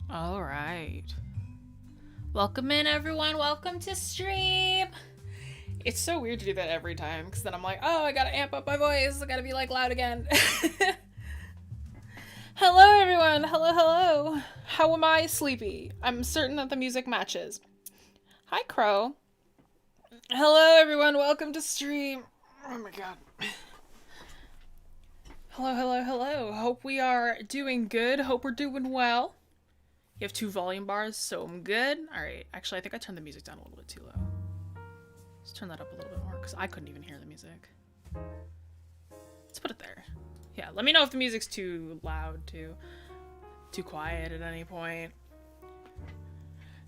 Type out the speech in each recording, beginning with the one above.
All right. Welcome in, everyone. Welcome to stream. It's so weird to do that every time, because then I'm like, oh, I gotta amp up my voice. I gotta be like loud again. Hello, everyone. Hello, hello. How am I sleepy? I'm certain that the music matches. Hi, Crow. Hello, everyone. Welcome to stream. Oh my god. Hello, hello, hello. Hope we are doing good. Hope we're doing well. You have 2 volume bars, so I'm good. All right. Actually, I think I turned the music down a little bit too low. Let's turn that up a little bit more, because I couldn't even hear the music. Let's put it there. Yeah, let me know if the music's too loud, too quiet at any point.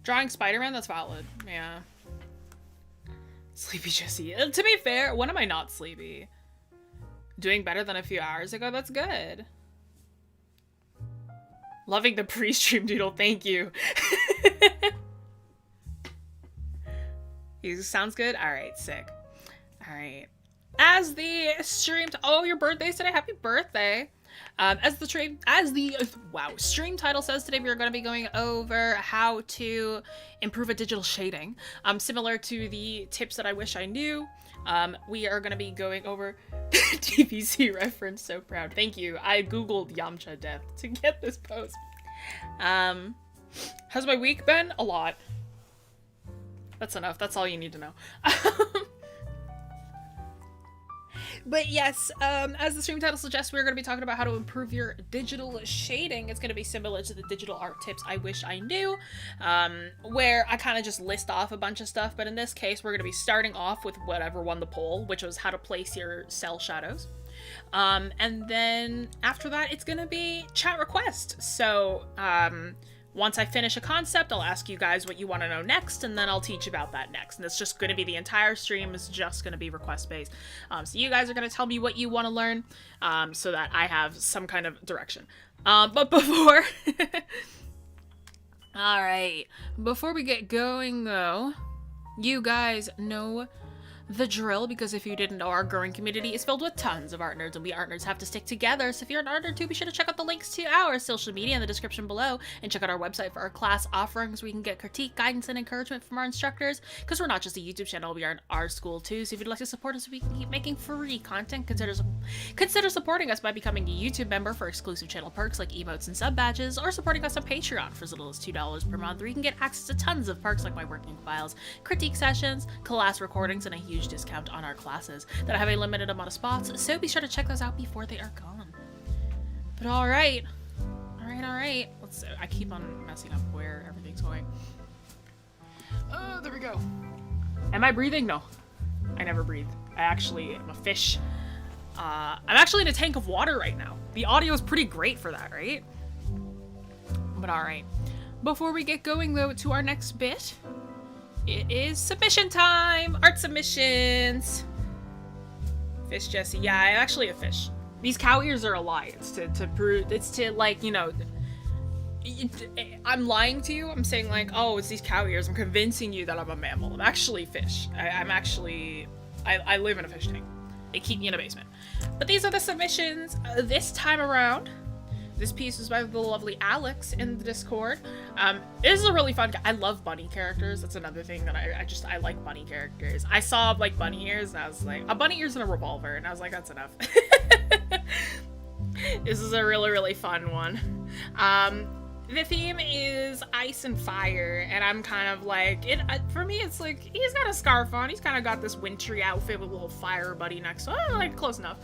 Drawing Spider-Man, that's valid. Yeah. Sleepy Jessie. To be fair, when am I not sleepy? Doing better than a few hours ago? That's good. Loving the pre-stream doodle, thank you. He sounds good? Alright, sick. Alright. As the stream, oh, your birthday's today, happy birthday. As the stream title says, today we are going to be going over how to improve a digital shading. Similar to the tips that I wish I knew. We are going to be going over TVC reference. So proud. Thank you. I googled Yamcha death to get this post. How's my week been? A lot. That's enough. That's all you need to know. But yes, as the stream title suggests, we're going to be talking about how to improve your digital shading. It's going to be similar to the digital art tips I wish I knew, where I kind of just list off a bunch of stuff. But in this case, we're going to be starting off with whatever won the poll, which was how to place your cell shadows. And then after that, it's going to be chat request. So once I finish a concept, I'll ask you guys what you want to know next, and then I'll teach about that next. And it's just going to be the entire stream is just going to be request based. So you guys are going to tell me what you want to learn, so that I have some kind of direction. But before, all right, before we get going though, you guys know the drill, because if you didn't know, our growing community is filled with tons of art nerds, and we art nerds have to stick together. So if you're an art nerd too, be sure to check out the links to our social media in the description below, and check out our website for our class offerings where you can get critique, guidance, and encouragement from our instructors, because we're not just a YouTube channel, we are an art school too. So if you'd like to support us, we can keep making free content. Consider supporting us by becoming a YouTube member for exclusive channel perks like emotes and sub badges, or supporting us on Patreon for as little as $2 per month, where you can get access to tons of perks like my working files, critique sessions, class recordings, and a huge discount on our classes that have a limited amount of spots, so be sure to check those out before they are gone. But all right. Let's. I keep on messing up where everything's going. There we go. Am I breathing? No, I never breathe. I actually am a fish. I'm actually in a tank of water right now. The audio is pretty great for that, right? But all right. Before we get going though to our next bit, it is submission time! Art submissions! Fish Jessie. Yeah, I'm actually a fish. These cow ears are a lie. It's to prove, it's to, like, you know, I'm lying to you. I'm saying, like, oh, it's these cow ears. I'm convincing you that I'm a mammal. I'm actually fish. I live in a fish tank. They keep me in a basement. But these are the submissions this time around. This piece is by the lovely Alex in the Discord. This is a really fun. I love bunny characters. That's another thing that I like bunny characters. I saw like bunny ears and I was like, a bunny ears and a revolver, and I was like, that's enough. This is a really, really fun one. The theme is ice and fire, and I'm kind of like, for me, it's like, he's got a scarf on, he's kind of got this wintry outfit with a little fire buddy next to him, like, close enough.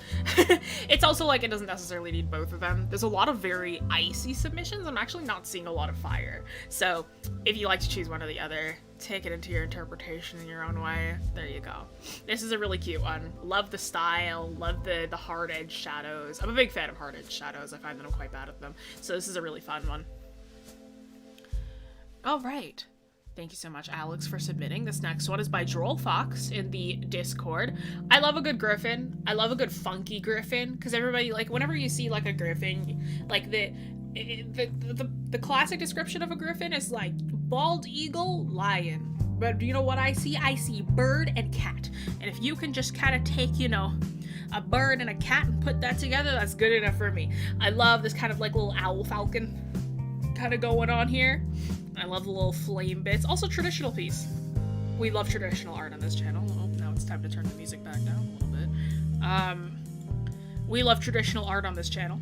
It's also like, it doesn't necessarily need both of them. There's a lot of very icy submissions. I'm actually not seeing a lot of fire. So, if you like to choose one or the other, take it into your interpretation in your own way. There you go. This is a really cute one. Love the style, love the hard-edged shadows. I'm a big fan of hard-edged shadows. I find that I'm quite bad at them. So this is a really fun one. All right. Thank you so much, Alex, for submitting. This next one is by Droll Fox in the Discord. I love a good griffin. I love a good funky griffin, because everybody, like, whenever you see, like, a griffin, like, the classic description of a griffin is, like, bald eagle, lion. But you know what I see? I see bird and cat. And if you can just kind of take, you know, a bird and a cat and put that together, that's good enough for me. I love this kind of, like, little owl falcon kind of going on here. I love the little flame bits. Also, traditional piece. We love traditional art on this channel. Oh, now it's time to turn the music back down a little bit. We love traditional art on this channel.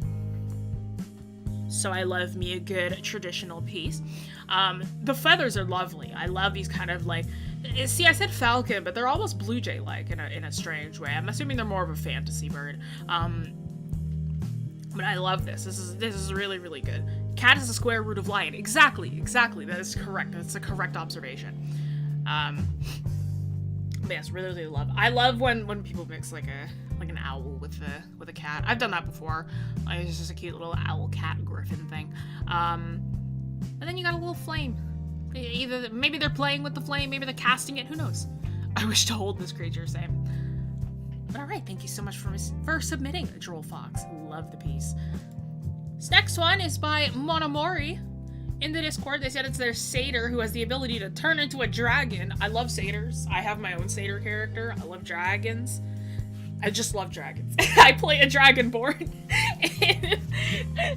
So I love me a good traditional piece. The feathers are lovely. I love these kind of like... See, I said falcon, but they're almost blue jay-like in a strange way. I'm assuming they're more of a fantasy bird. But I love this. This is really, really good. Cat is the square root of lion. Exactly. That is correct. That's a correct observation. But yes, really, really love. I love when people mix like an owl with a cat. I've done that before. It's just a cute little owl cat griffin thing. And then you got a little flame. Either maybe they're playing with the flame, maybe they're casting it. Who knows? I wish to hold this creature, same. But alright, thank you so much for submitting, Droll Fox. Love the piece. This next one is by Monomori. In the Discord, they said it's their satyr who has the ability to turn into a dragon. I love satyrs. I have my own satyr character. I love dragons. I just love dragons. I play a dragonborn.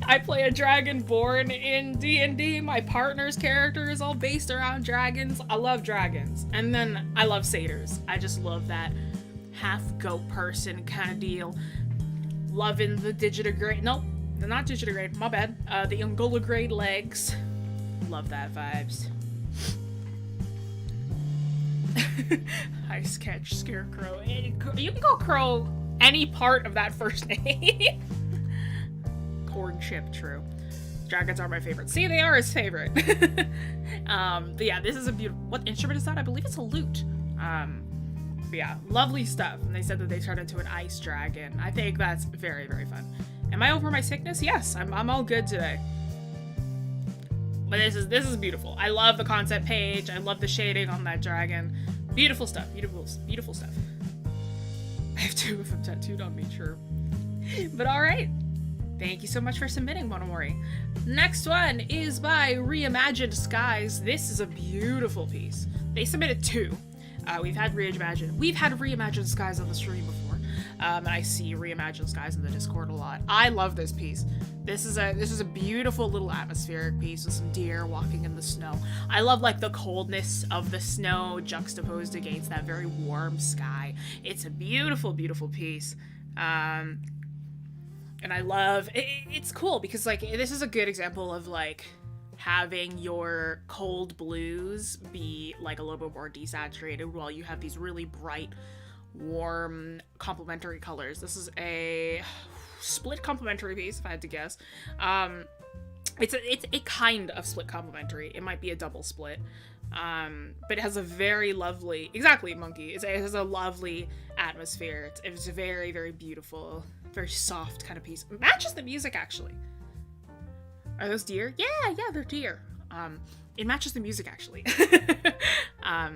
I play a dragonborn in D&D. My partner's character is all based around dragons. I love dragons. And then I love satyrs. I just love that half goat person kind of deal. Loving the digitigrade. Nope, they're not digitigrade. My bad. The Angolagrade legs. Love that vibes. Ice catch scarecrow. You can call crow any part of that first name. Corn chip, true. Dragons are my favorite. See, they are his favorite. But yeah, this is a beautiful. What instrument is that? I believe it's a lute. But yeah, lovely stuff. And they said that they turned into an ice dragon. I think that's very, very fun. Am I over my sickness? Yes, I'm all good today. But this is beautiful. I love the concept page. I love the shading on that dragon. Beautiful stuff. Beautiful stuff. I have 2 of them tattooed on me, true. But all right. Thank you so much for submitting, Monomori. Next one is by Reimagined Skies. This is a beautiful piece. They submitted 2. We've had Reimagined Skies on the stream before, and I see Reimagined Skies in the Discord a lot. I love this piece. This is a beautiful little atmospheric piece with some deer walking in the snow. I love like the coldness of the snow juxtaposed against that very warm sky. It's a beautiful, beautiful piece. And I love it's cool because like this is a good example of like having your cold blues be like a little bit more desaturated while you have these really bright, warm, complementary colors. This is a split complementary piece, if I had to guess. It's a kind of split complementary. It might be a double split. But it has a very lovely, exactly, monkey. It has a lovely atmosphere. It's a very, very beautiful, very soft kind of piece. It matches the music, actually. Are those deer? Yeah, they're deer. It matches the music, actually. Yeah,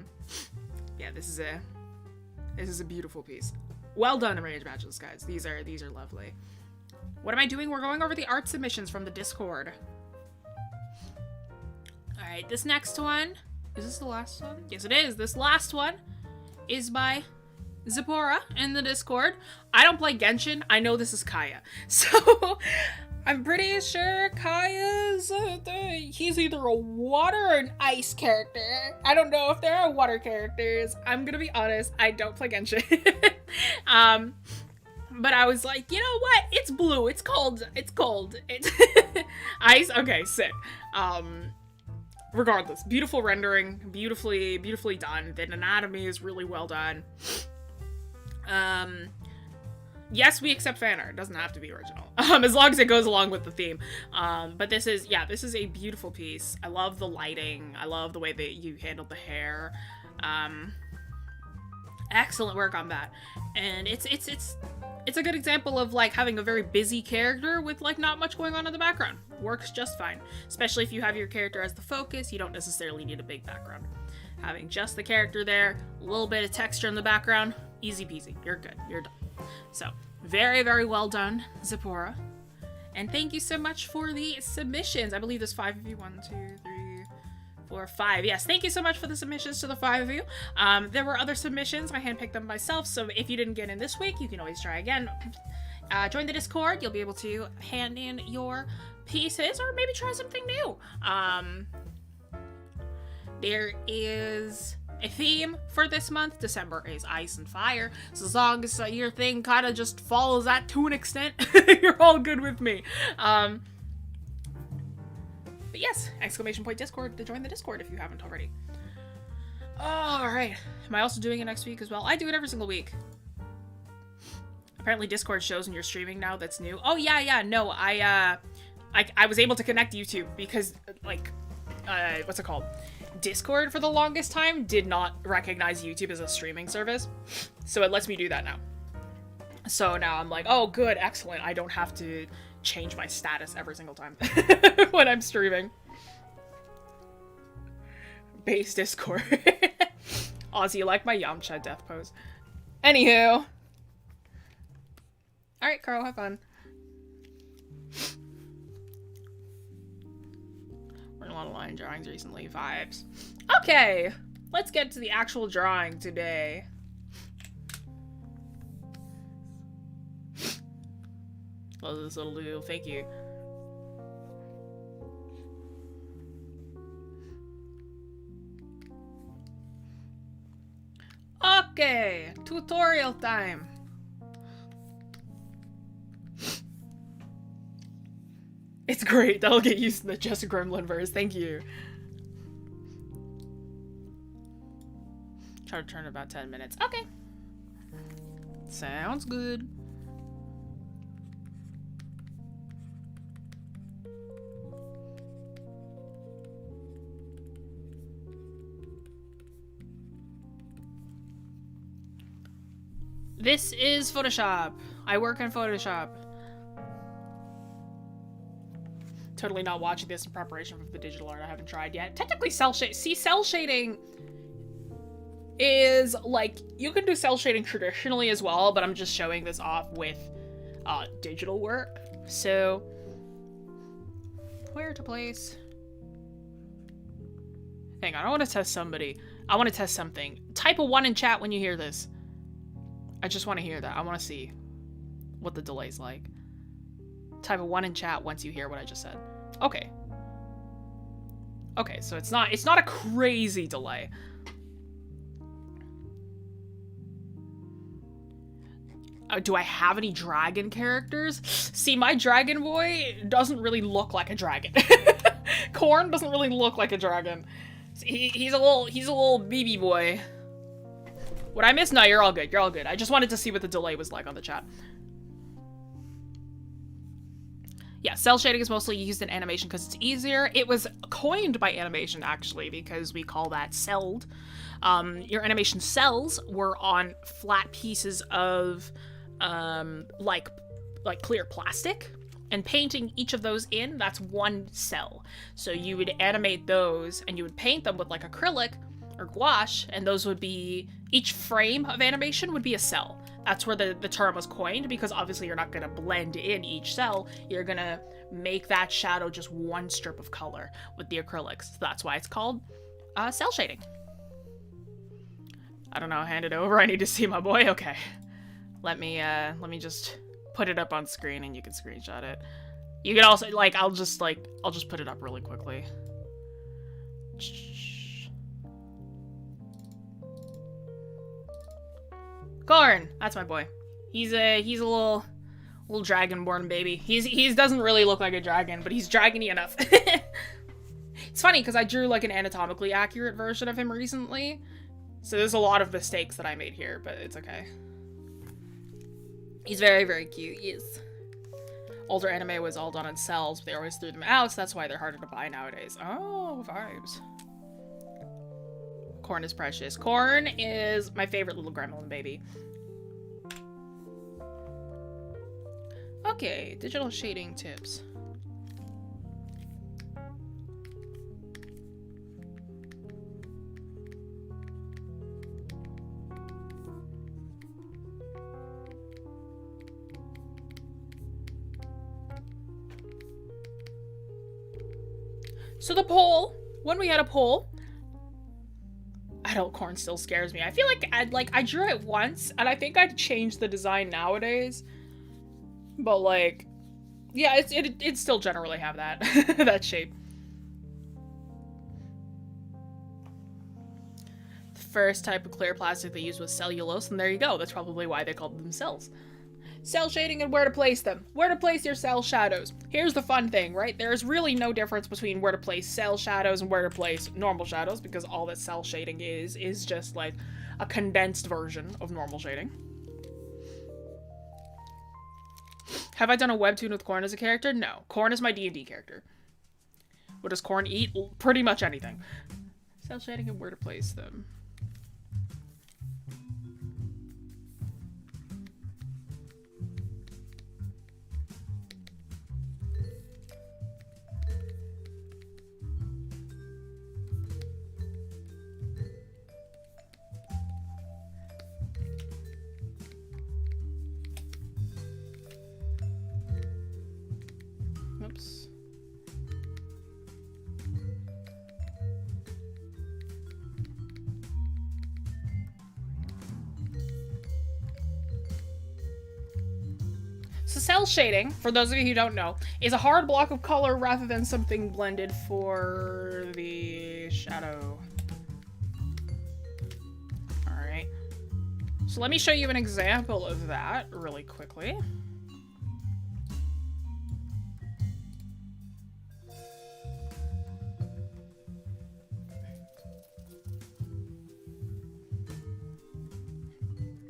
this is a beautiful piece. Well done, Reimagined Skies. These are lovely. What am I doing? We're going over the art submissions from the Discord. All right, this next one. Is this the last one? Yes, it is. This last one is by Zipporah in the Discord. I don't play Genshin. I know this is Kaya. So I'm pretty sure Kaya's he's either a water or an ice character. I don't know if there are water characters. I'm gonna be honest, I don't play Genshin. But I was like, you know what? It's blue. It's cold. It's cold. It's ice. Okay, sick. Regardless, beautiful rendering, beautifully done. The anatomy is really well done. Yes, we accept fan art. It doesn't have to be original. As long as it goes along with the theme. But this is a beautiful piece. I love the lighting. I love the way that you handled the hair. Excellent work on that. And it's a good example of like having a very busy character with like not much going on in the background. Works just fine. Especially if you have your character as the focus, you don't necessarily need a big background. Having just the character there, a little bit of texture in the background, easy peasy. You're good. You're done. So, very, very well done, Zipporah. And thank you so much for the submissions. I believe there's 5 of you. 1, 2, 3, 4, 5. Yes, thank you so much for the submissions to the 5 of you. There were other submissions. I handpicked them myself, so if you didn't get in this week, you can always try again. Join the Discord. You'll be able to hand in your pieces or maybe try something new. There is a theme for this month. December is ice and fire. So as long as your thing kind of just follows that to an extent, you're all good with me. But yes, !Discord to join the Discord if you haven't already. Alright. Am I also doing it next week as well? I do it every single week. Apparently Discord shows when you're streaming now. That's new. Oh yeah, no, I was able to connect YouTube because like, what's it called? Discord for the longest time did not recognize YouTube as a streaming service, so it lets me do that now. So now I'm like, oh good, excellent, I don't have to change my status every single time when I'm streaming. Base Discord. Ozzy, you like my Yamcha death pose? Anywho. Alright, Carl, have fun. A lot of line drawings recently. Vibes. Okay, let's get to the actual drawing today. Love this little doodle. Thank you. Okay, Tutorial time. It's great. That'll get used to the Just Gremlin verse. Thank you. Try to turn in about 10 minutes. Okay. Sounds good. This is Photoshop. I work in Photoshop. Totally not watching this in preparation for the digital art. I haven't tried yet. Technically, cell shading is like, you can do cell shading traditionally as well, but I'm just showing this off with digital work. So, where to place? Hang on, I want to test somebody. I want to test something. Type a 1 in chat when you hear this. I just want to hear that. I want to see what the delay's like. Type a 1 in chat once you hear what I just said. Okay. Okay, so it's not a crazy delay. Do I have any dragon characters? See, my dragon boy doesn't really look like a dragon. Corn doesn't really look like a dragon. He's a little BB boy. Would I miss? No, you're all good. You're all good. I just wanted to see what the delay was like on the chat. Yeah, cell shading is mostly used in animation because it's easier. It was coined by animation, actually, because we call that celled. Your animation cells were on flat pieces of, like clear plastic, and painting each of those in, that's one cell. So you would animate those, and you would paint them with, like, acrylic or gouache, and those would be, each frame of animation would be a cell. That's where the term was coined, because obviously you're not going to blend in each cell. You're going to make that shadow just one strip of color with the acrylics. So that's why it's called cell shading. I don't know, hand it over. I need to see my boy. Okay. Let me just put it up on screen and you can screenshot it. You can also, like, I'll just put it up really quickly. Corn, that's my boy. He's a little dragonborn baby. He doesn't really look like a dragon, but he's dragony enough. It's funny because I drew like an anatomically accurate version of him recently, so there's a lot of mistakes that I made here, but it's okay. He's very, very cute. Yes. Older anime was all done on cells, but they always threw them out, so that's why they're harder to buy nowadays. Oh, vibes. Corn is precious. Corn is my favorite little gremlin baby. Okay, digital shading tips. So the poll, when we had a poll, adult corn still scares me. I feel like I drew it once, and I think I'd change the design nowadays. But like, yeah, it still generally have that that shape. The first type of clear plastic they used was cellulose, and there you go. That's probably why they called them cells. Cell shading and where to place them. Where to place your cell shadows. Here's the fun thing, right? There's really no difference between where to place cell shadows and where to place normal shadows, because all that cell shading is just like a condensed version of normal shading. Have I done a webtoon with Corn as a character? No. Corn is my D&D character. What does Corn eat? Pretty much anything. Cell shading and where to place them. Oops. So cell shading, for those of you who don't know, is a hard block of color rather than something blended for the shadow. Alright. So let me show you an example of that really quickly.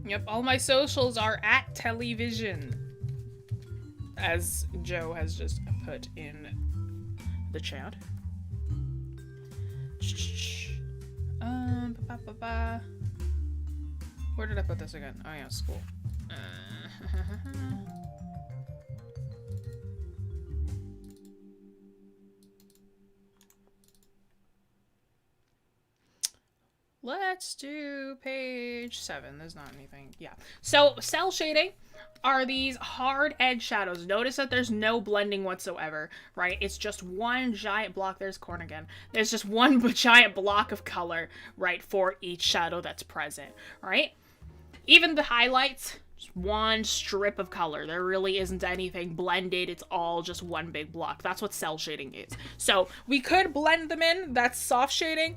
Yep, all my socials are at television, as Joe has just put in the chat. Where did I put this again? Oh yeah, school. Let's do page 7. There's not anything. Yeah. So cell shading are these hard edge shadows. Notice that there's no blending whatsoever, right? It's just one giant block. There's corn again. There's just one giant block of color, right, for each shadow that's present, right? Even the highlights, just one strip of color. There really isn't anything blended. It's all just one big block. That's what cell shading is. So we could blend them in. That's soft shading.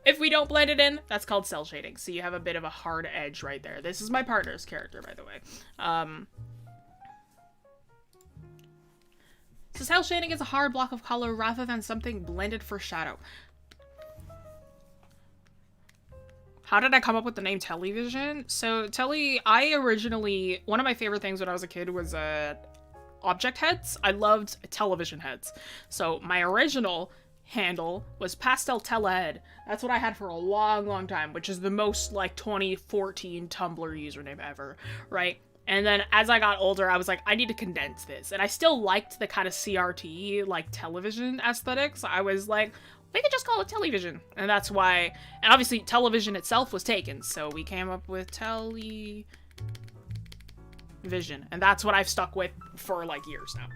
If we don't blend it in, that's called cell shading. So you have a bit of a hard edge right there. This is my partner's character, by the way. So cell shading is a hard block of color rather than something blended for shadow. How did I come up with the name television? So I originally, one of my favorite things when I was a kid was object heads. I loved television heads. So my original handle was pastel telehead. That's what I had for a long time, which is the most like 2014 Tumblr username ever, right? And then as I got older, I was like, I need to condense this. And I still liked the kind of CRT, like television aesthetics. I was like, we could just call it television. And that's why, and obviously television itself was taken. So we came up with television. And that's what I've stuck with for like years now.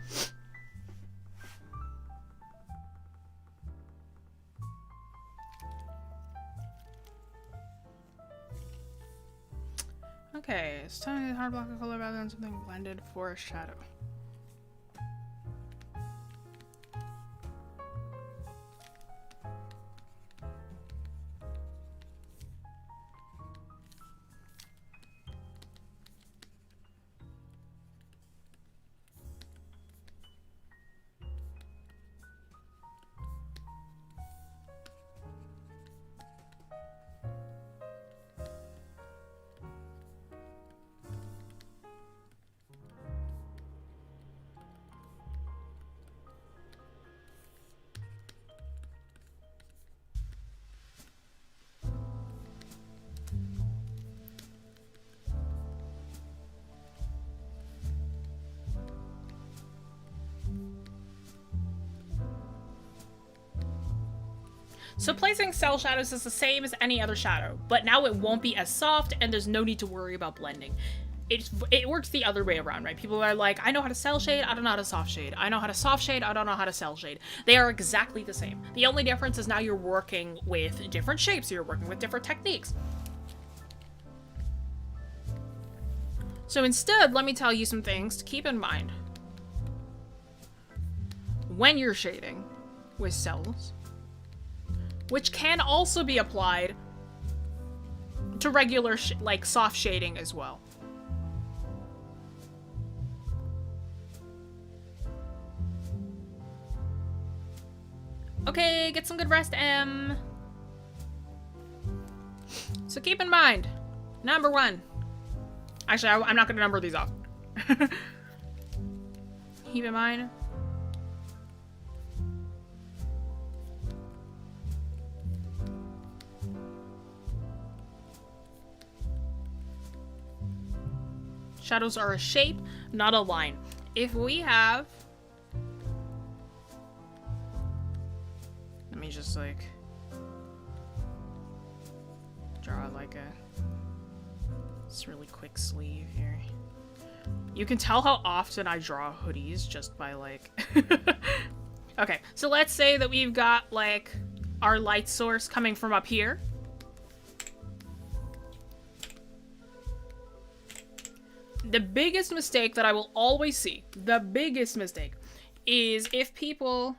Okay, it's time to use hard block of color rather than something blended for a shadow. So placing cell shadows is the same as any other shadow, but now it won't be as soft and there's no need to worry about blending. It works the other way around, right? People are like, I know how to cell shade, I don't know how to soft shade. I know how to soft shade, I don't know how to cell shade. They are exactly the same. The only difference is now you're working with different shapes, you're working with different techniques. So instead, let me tell you some things to keep in mind when you're shading with cells, which can also be applied to regular like soft shading as well. Okay, get some good rest, Em. So keep in mind, number 1. Actually, I'm not gonna number these off. Keep in mind, shadows are a shape, not a line. If we have, let me just like draw like this really quick sleeve here. You can tell how often I draw hoodies just by like, okay, so let's say that we've got like our light source coming from up here. The biggest mistake that I will always see, the biggest mistake, is if people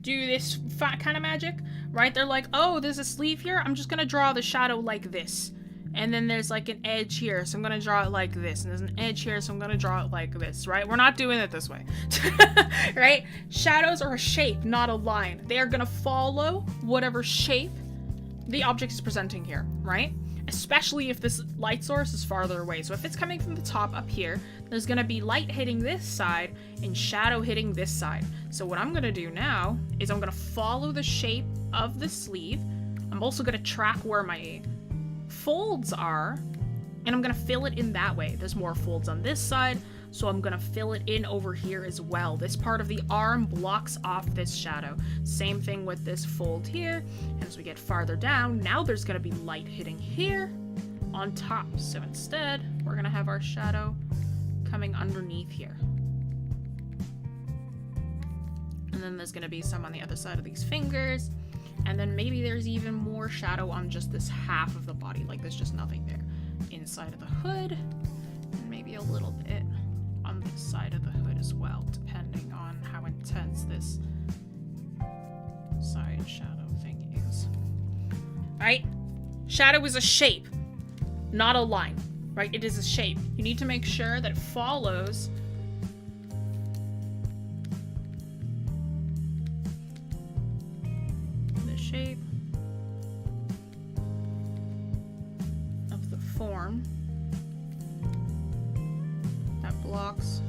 do this kind of magic, right? They're like, oh, there's a sleeve here. I'm just going to draw the shadow like this. And then there's like an edge here, so I'm going to draw it like this. And there's an edge here, so I'm going to draw it like this, right? We're not doing it this way, right? Shadows are a shape, not a line. They are going to follow whatever shape the object is presenting here, right? Especially if this light source is farther away. So if it's coming from the top up here, there's going to be light hitting this side and shadow hitting this side. So what I'm going to do now is I'm going to follow the shape of the sleeve. I'm also going to track where my folds are, and I'm going to fill it in that way. There's more folds on this side, so I'm going to fill it in over here as well. This part of the arm blocks off this shadow. Same thing with this fold here. And as we get farther down, now there's going to be light hitting here on top. So instead, we're going to have our shadow coming underneath here. And then there's going to be some on the other side of these fingers. And then maybe there's even more shadow on just this half of the body, like there's just nothing there. Inside of the hood, and maybe a little bit on the side of the hood as well, depending on how intense this side shadow thing is. Right? Shadow is a shape, not a line, right? It is a shape. You need to make sure that it follows shape of the form that blocks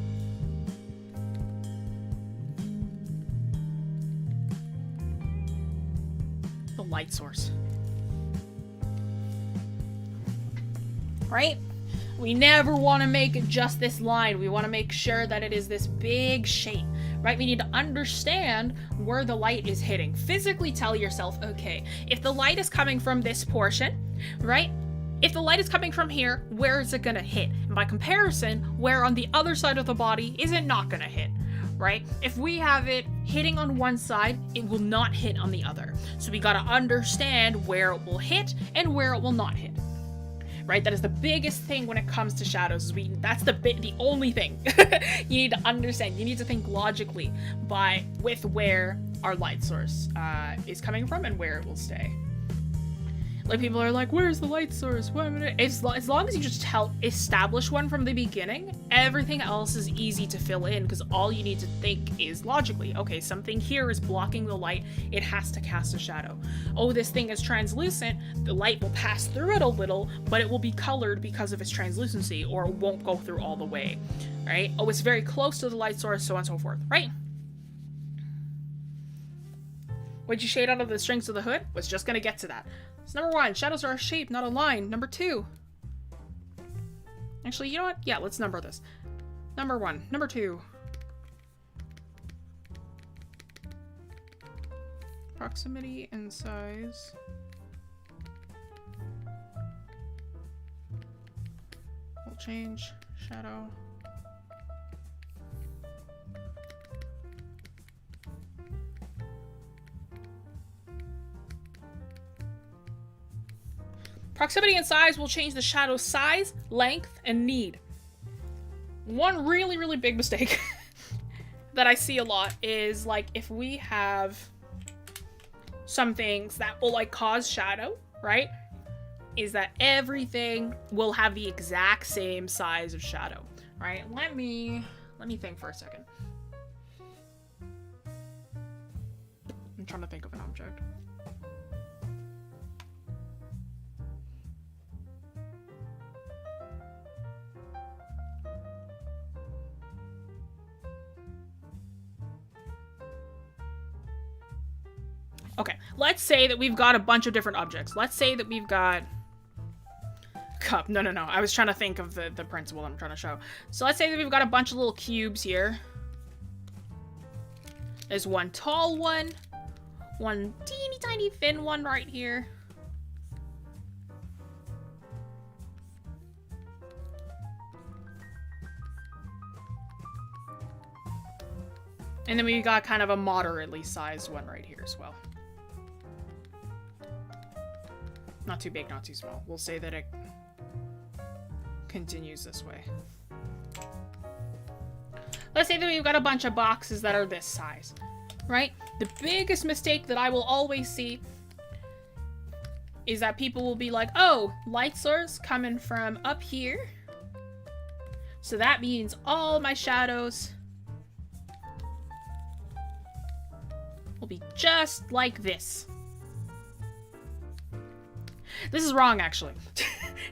the light source. Right? We never want to make it just this line. We want to make sure that it is this big shape. Right? We need to understand where the light is hitting. Physically tell yourself, okay, if the light is coming from this portion, right? If the light is coming from here, where is it going to hit? And by comparison, where on the other side of the body is it not going to hit? Right? If we have it hitting on one side, it will not hit on the other. So we got to understand where it will hit and where it will not hit. Right? That is the biggest thing when it comes to shadows. That's the only thing you need to understand. You need to think logically with where our light source is coming from and where it will stay. Like, people are like, where's the light source? As long as you just establish one from the beginning, everything else is easy to fill in, because all you need to think is logically, okay, something here is blocking the light, it has to cast a shadow. Oh, this thing is translucent, the light will pass through it a little, but it will be colored because of its translucency, or it won't go through all the way, right? Oh, it's very close to the light source, so on and so forth, right? What'd you shade out of the strings of the hood? Was just gonna get to that. So number 1, shadows are a shape, not a line. Number 2. Actually, you know what? Yeah, let's number this. Number 1. Number 2. Proximity and size. We'll change shadow. Proximity and size will change the shadow's size, length, and need. One really, really big mistake that I see a lot is, like, if we have some things that will, like, cause shadow, right? Is that everything will have the exact same size of shadow, right? Let me think for a second. I'm trying to think of an object. Okay, let's say that we've got a bunch of different objects. Let's say that we've got... Cup. No. I was trying to think of the principle I'm trying to show. So let's say that we've got a bunch of little cubes here. There's one tall one. One teeny tiny thin one right here. And then we've got kind of a moderately sized one right here as well. Not too big, not too small. We'll say that it continues this way. Let's say that we've got a bunch of boxes that are this size, right? The biggest mistake that I will always see is that people will be like, oh, light source coming from up here. So that means all my shadows will be just like this. This is wrong, actually.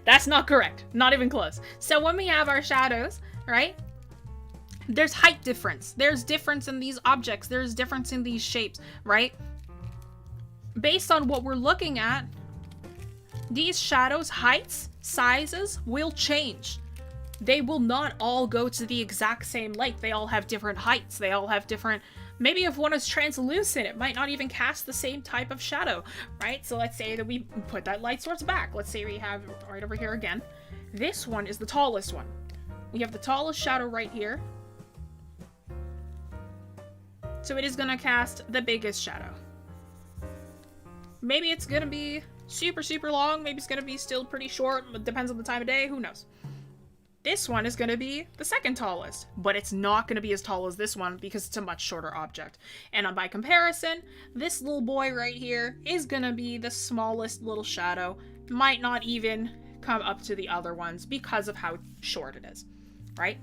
That's not correct. Not even close. So when we have our shadows, right? There's height difference. There's difference in these objects. There's difference in these shapes, right? Based on what we're looking at, these shadows' heights, sizes will change. They will not all go to the exact same length. They all have different heights. They all have different... Maybe if one is translucent, it might not even cast the same type of shadow, right? So let's say that we put that light source back. Let's say we have right over here again. This one is the tallest one. We have the tallest shadow right here. So it is going to cast the biggest shadow. Maybe it's going to be super, super long. Maybe it's going to be still pretty short. It depends on the time of day. Who knows? This one is going to be the second tallest, but it's not going to be as tall as this one because it's a much shorter object. And by comparison, this little boy right here is going to be the smallest little shadow. Might not even come up to the other ones because of how short it is, right?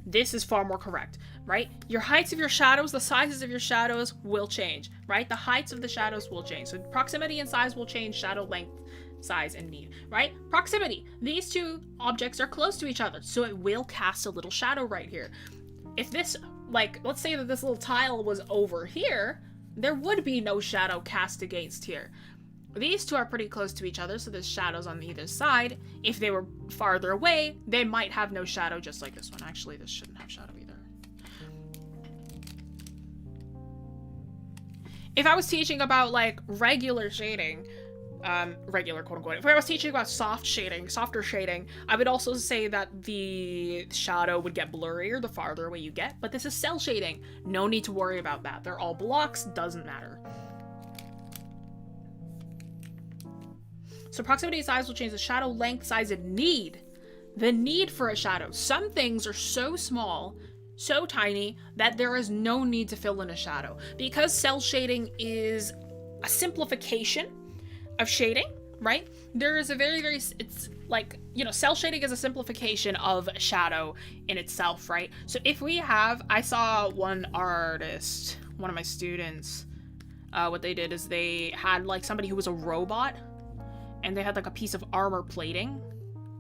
This is far more correct, right? Your heights of your shadows, the sizes of your shadows will change, right? The heights of the shadows will change. So proximity and size will change, shadow length, size, and need, right? Proximity. These two objects are close to each other, so it will cast a little shadow right here. If this, like, let's say that this little tile was over here, there would be no shadow cast against here. These two are pretty close to each other, so there's shadows on either side. If they were farther away, they might have no shadow, just like this one. Actually, this shouldn't have shadow either. If I was teaching about, like, regular shading, regular quote-unquote, if I was teaching about soft shading, softer shading, I would also say that the shadow would get blurrier the farther away you get, but this is cell shading. No need to worry about that. They're all blocks, doesn't matter. So proximity and size will change the shadow length, size, and need. The need for a shadow. Some things are so small, so tiny, that there is no need to fill in a shadow. Because cell shading is a simplification of shading, right? There is a very, it's like, you know, cell shading is a simplification of shadow in itself, right? So if we have, I saw one artist, one of my students, what they did is they had like somebody who was a robot, and they had like a piece of armor plating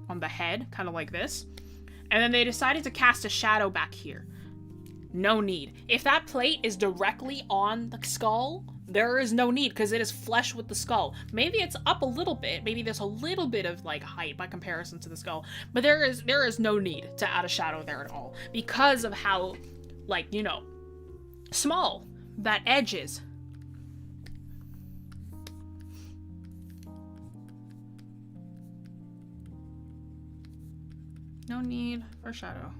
on the head, kind of like this. And then they decided to cast a shadow back here. No need. If that plate is directly on the skull, there is no need because it is flush with the skull. Maybe it's up a little bit. Maybe there's a little bit of like height by comparison to the skull, but there is no need to add a shadow there at all because of how, like, you know, small that edge is. No need for shadow.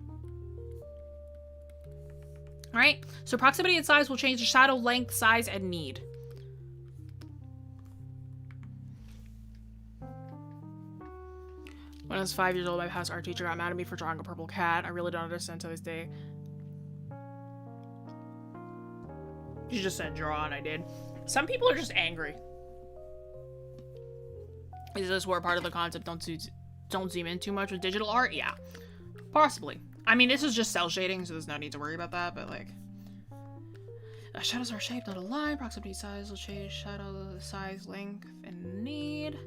Alright, so proximity and size will change the shadow length, size, and need. When I was 5 years old, my past art teacher got mad at me for drawing a purple cat. I really don't understand to this day. She just said draw, and I did. Some people are just angry. Is this where part of the concept don't zoom in too much with digital art? Yeah, possibly. I mean, this is just cell shading, so there's no need to worry about that, but like, shadows are shaped, not a line. Proximity size will change shadow size, length, and need.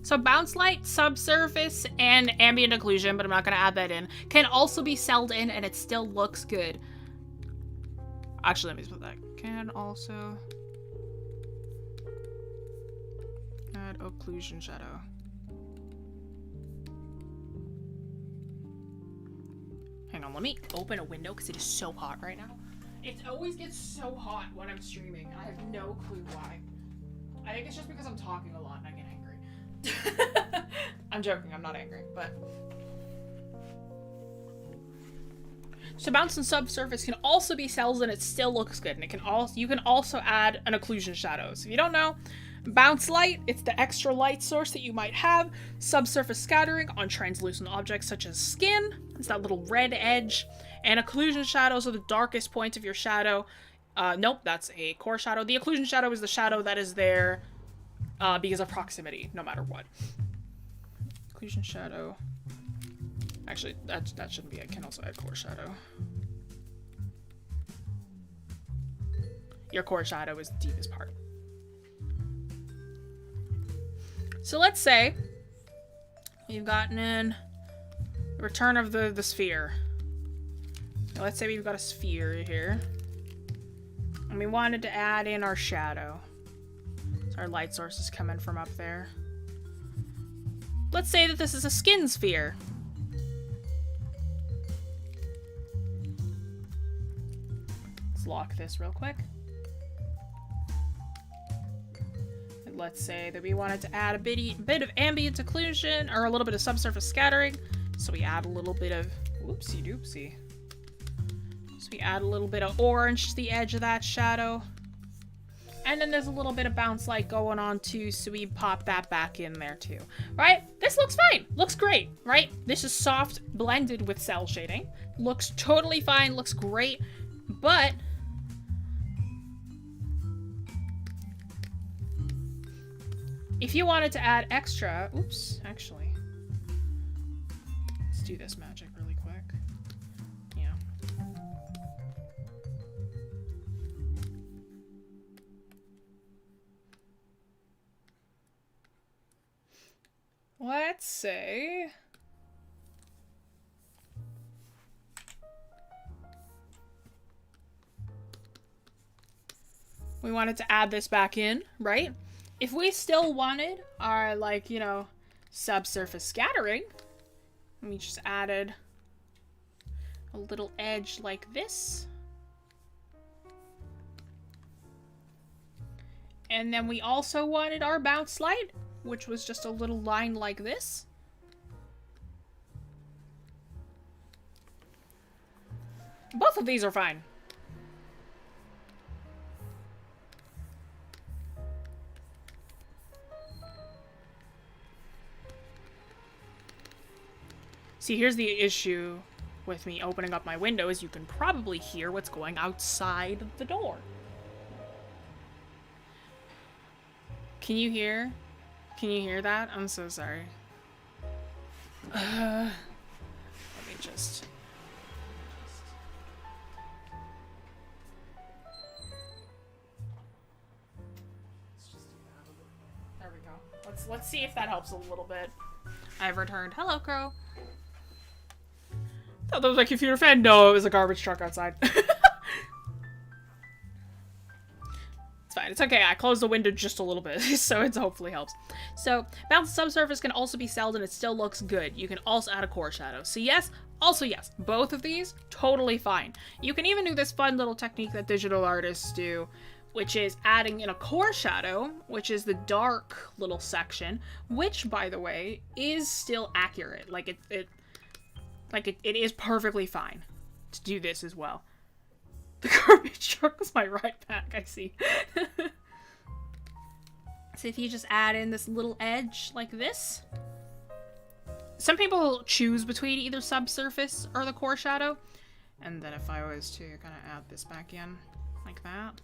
So bounce light, subsurface, and ambient occlusion, but I'm not going to add that in, can also be celled in and it still looks good. Actually, let me put that. Can also add occlusion shadow. Hang on, let me open a window because it is so hot right now. It always gets so hot when I'm streaming, and I have no clue why. I think it's just because I'm talking a lot and I get angry. I'm joking, I'm not angry, but... So bounce and subsurface can also be cells and it still looks good. And it can also, you can also add an occlusion shadow. So if you don't know, bounce light, it's the extra light source that you might have. Subsurface scattering on translucent objects such as skin. It's that little red edge. And occlusion shadows are the darkest point of your shadow. Nope, that's a core shadow. The occlusion shadow is the shadow that is there because of proximity, no matter what. Occlusion shadow. Actually, that shouldn't be. I can also add core shadow. Your core shadow is the deepest part. So let's say we've gotten in return of the sphere. Now let's say we've got a sphere here. And we wanted to add in our shadow. So our light source is coming from up there. Let's say that this is a skin sphere. Lock this real quick. And let's say that we wanted to add a bit of ambient occlusion or a little bit of subsurface scattering. So we add a little bit of whoopsie doopsie. So we add a little bit of orange to the edge of that shadow. And then there's a little bit of bounce light going on too, so we pop that back in there too. Right? This looks fine. Looks great, right? This is soft blended with cell shading. Looks totally fine, looks great. But if you wanted to add extra, oops, actually, let's do this magic really quick. Yeah. Let's say we wanted to add this back in, right? If we still wanted our, like, you know, subsurface scattering, we just added a little edge like this. And then we also wanted our bounce light, which was just a little line like this. Both of these are fine. See, here's the issue with me opening up my window is you can probably hear what's going outside of the door. Can you hear? Can you hear that? I'm so sorry. Let me just... There we go. Let's see if that helps a little bit. I've returned. Hello, Crow. Thought that was my computer fan. No, it was a garbage truck outside. It's fine. It's okay. I closed the window just a little bit, so it hopefully helps. So, bounce subsurface can also be celled and it still looks good. You can also add a core shadow. So yes, also yes. Both of these, totally fine. You can even do this fun little technique that digital artists do, which is adding in a core shadow, which is the dark little section, which, by the way, is still accurate. Like, it is perfectly fine to do this as well. The garbage truck was my right back, I see. So if you just add in this little edge like this. Some people choose between either subsurface or the core shadow. And then if I was to kind of add this back in like that.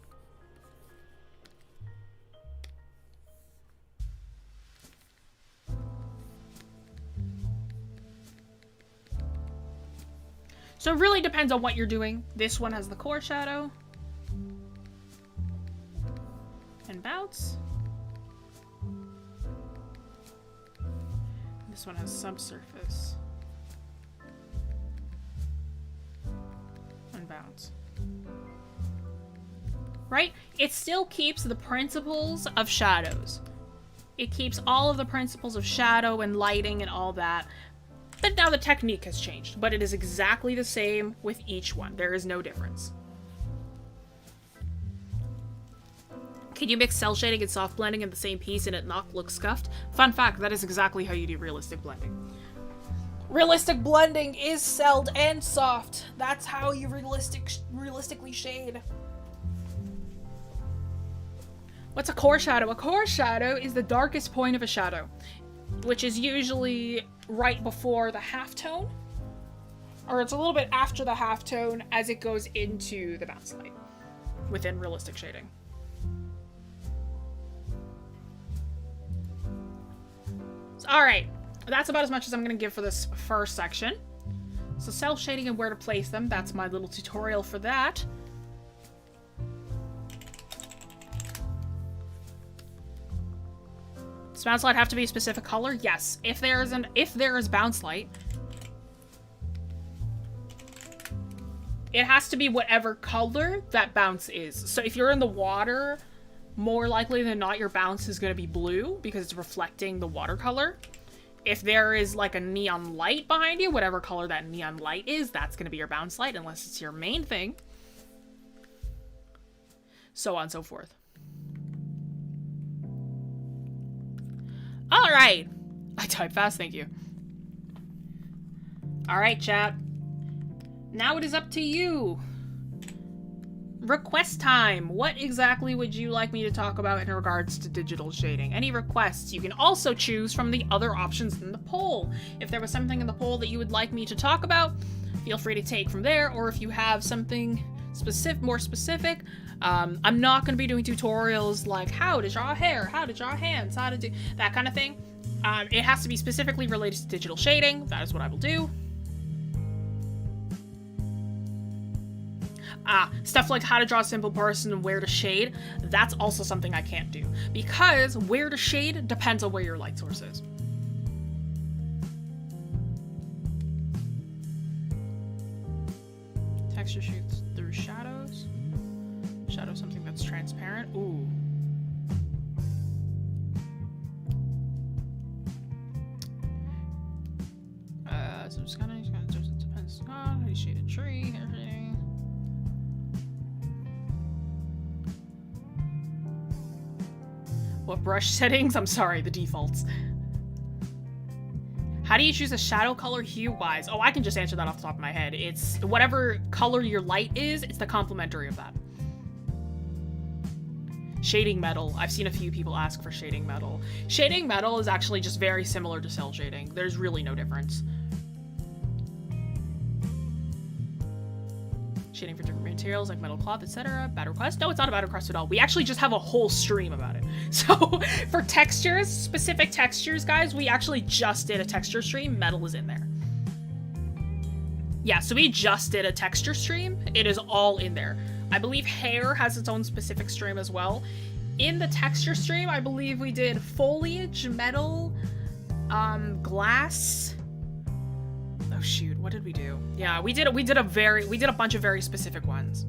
So it really depends on what you're doing. This one has the core shadow. And bounce. This one has subsurface. And bounce. right? It still keeps the principles of shadows. It keeps all of the principles of shadow and lighting and all that. But now the technique has changed. But it is exactly the same with each one. There is no difference. Can you mix cell shading and soft blending in the same piece and it not look scuffed? Fun fact, that is exactly how you do realistic blending. Realistic blending is celled and soft. That's how you realistically shade. What's a core shadow? A core shadow is the darkest point of a shadow, which is usually right before the halftone, or it's a little bit after the halftone as it goes into the bounce light within realistic shading. All right, that's about as much as I'm going to give for this first section. So cell shading and where to place them, that's my little tutorial for that. Does bounce light have to be a specific color? Yes. If there is bounce light, it has to be whatever color that bounce is. So if you're in the water, more likely than not, your bounce is going to be blue because it's reflecting the watercolor. If there is like a neon light behind you, whatever color that neon light is, that's going to be your bounce light unless it's your main thing. So on and so forth. All right. I type fast, thank you. All right, chat. Now it is up to you. Request time. What exactly would you like me to talk about in regards to digital shading? Any requests? You can also choose from the other options in the poll. If there was something in the poll that you would like me to talk about, feel free to take from there. Or if you have something more specific, I'm not going to be doing tutorials like how to draw hair, how to draw hands, how to do that kind of thing. It has to be specifically related to digital shading. That is what I will do. Stuff like how to draw a simple person and where to shade, that's also something I can't do. Because where to shade depends on where your light source is. Texture shoots through shadows. Shadow something that's transparent. Ooh. So just kind of depends on how you shade a tree, everything. What brush settings? I'm sorry, the defaults. How do you choose a shadow color hue-wise? Oh, I can just answer that off the top of my head. It's whatever color your light is, it's the complementary of that. Shading metal. I've seen a few people ask for shading metal. Shading metal is actually just very similar to cell shading. There's really no difference. Shading for different materials like metal cloth, etc. Bad request? No, it's not a bad request at all. We actually just have a whole stream about it. So for textures, specific textures, guys, we actually just did a texture stream. Metal is in there. Yeah, so we just did a texture stream. It is all in there. I believe hair has its own specific stream as well. In the texture stream, I believe we did foliage, metal, glass. Oh shoot, what did we do? Yeah, we did a bunch of very specific ones.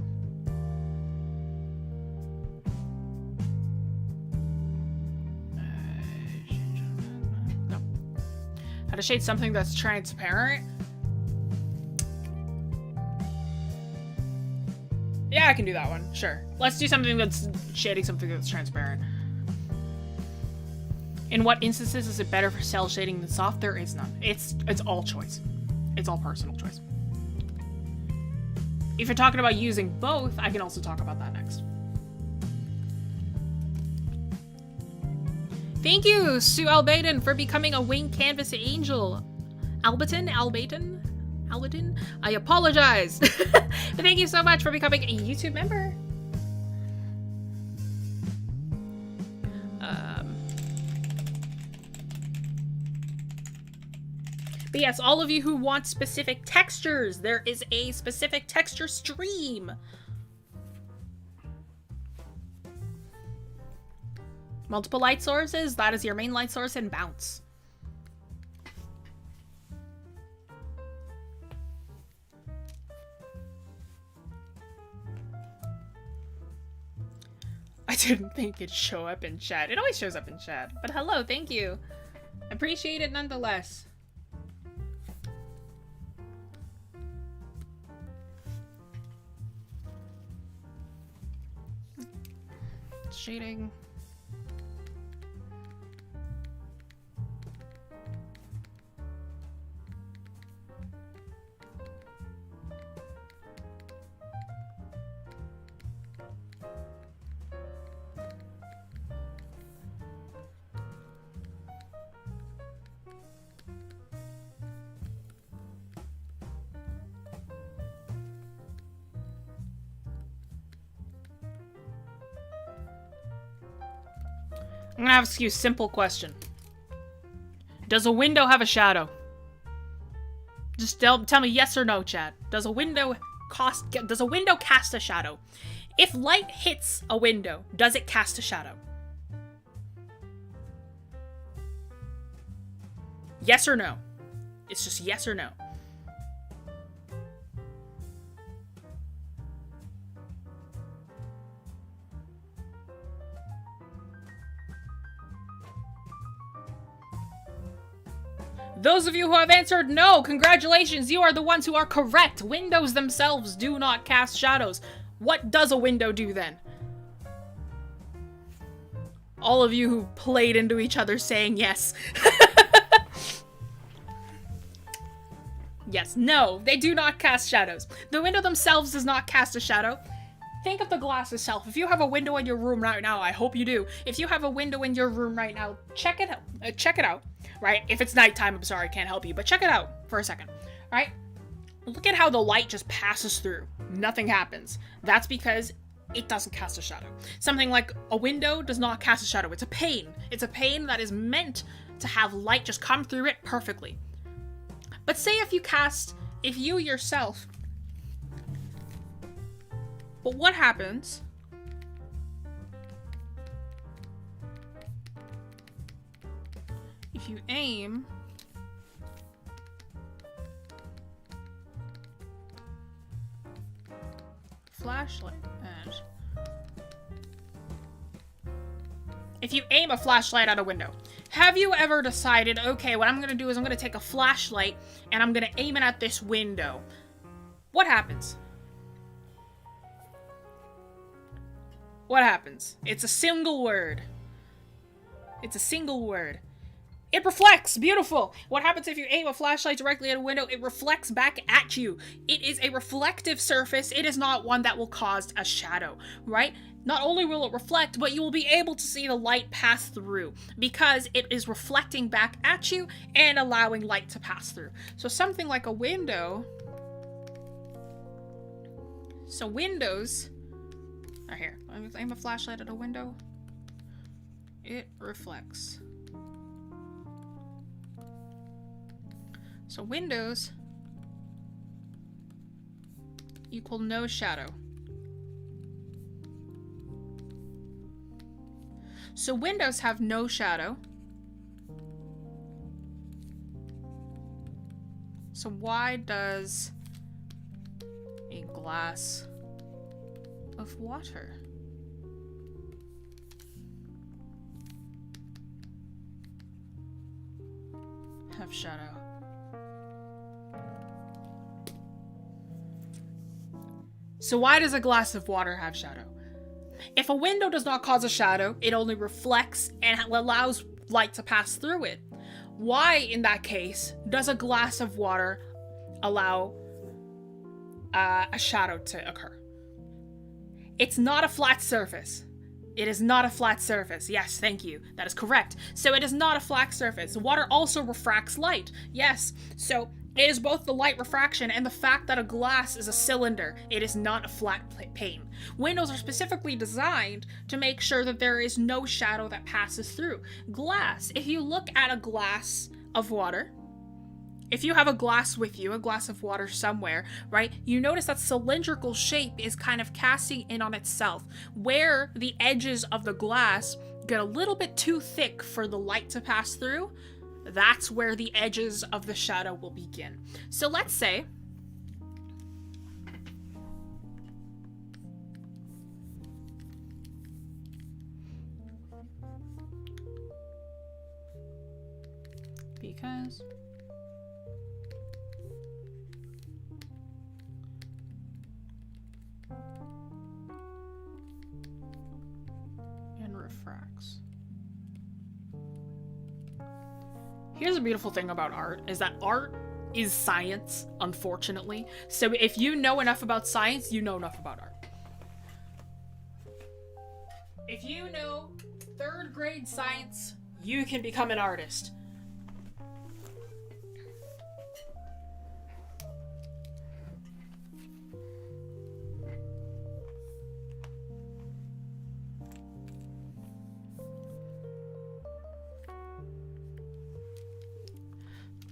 No. How to shade something that's transparent? Yeah, I can do that one. Sure. Let's do something that's shading something that's transparent. In what instances is it better for cell shading than soft? There is none. It's all choice. It's all personal choice. If you're talking about using both, I can also talk about that next. Thank you, Sue Albaden, for becoming a wing canvas angel. Albaton? I apologize. But thank you so much for becoming a YouTube member. But yes, all of you who want specific textures, there is a specific texture stream. Multiple light sources, that is your main light source, and bounce. didn't think it'd show up in chat. It always shows up in chat. But hello, thank you. Appreciate it nonetheless. Shading. I'm gonna ask you a simple question. Does a window have a shadow? Just tell me yes or no, chat. Does a window cast a shadow? If light hits a window, does it cast a shadow? Yes or no? It's just yes or no. Those of you who have answered no, congratulations, you are the ones who are correct. Windows themselves do not cast shadows. What does a window do then? All of you who played into each other saying yes. Yes, no, they do not cast shadows. The window themselves does not cast a shadow. Think of the glass itself. If you have a window in your room right now, I hope you do. If you have a window in your room right now, check it out. Right? If it's nighttime, I'm sorry, I can't help you, but check it out for a second. Right? Look at how the light just passes through. Nothing happens. That's because it doesn't cast a shadow. Something like a window does not cast a shadow. It's a pane. It's a pane that is meant to have light just come through it perfectly. But say if you yourself... But what happens if you aim flashlight at... If you aim a flashlight at a window, have you ever decided, okay, what I'm going to do is I'm going to take a flashlight and I'm going to aim it at this window? What happens? What happens? It's a single word. It's a single word. It reflects. Beautiful. What happens if you aim a flashlight directly at a window? It reflects back at you. It is a reflective surface. It is not one that will cause a shadow, right? Not only will it reflect, but you will be able to see the light pass through because it is reflecting back at you and allowing light to pass through. So something like a window. So windows... Right here. Aim a flashlight at a window. It reflects. So windows equal no shadow. So windows have no shadow. So why does a glass of water have shadow? So why does a glass of water have shadow? If a window does not cause a shadow, it only reflects and allows light to pass through it. Why, in that case, does a glass of water allow a shadow to occur? It's not a flat surface. It is not a flat surface. Yes, thank you. That is correct. So it is not a flat surface. Water also refracts light. Yes. So it is both the light refraction and the fact that a glass is a cylinder. It is not a flat pane. Windows are specifically designed to make sure that there is no shadow that passes through. Glass, if you look at a glass of water, if you have a glass with you, a glass of water somewhere, right, you notice that cylindrical shape is kind of casting in on itself. Where the edges of the glass get a little bit too thick for the light to pass through, that's where the edges of the shadow will begin. So let's say . Because and refracts. Here's a beautiful thing about art, is that art is science, unfortunately. So if you know enough about science, you know enough about art. If you know 3rd grade science, you can become an artist.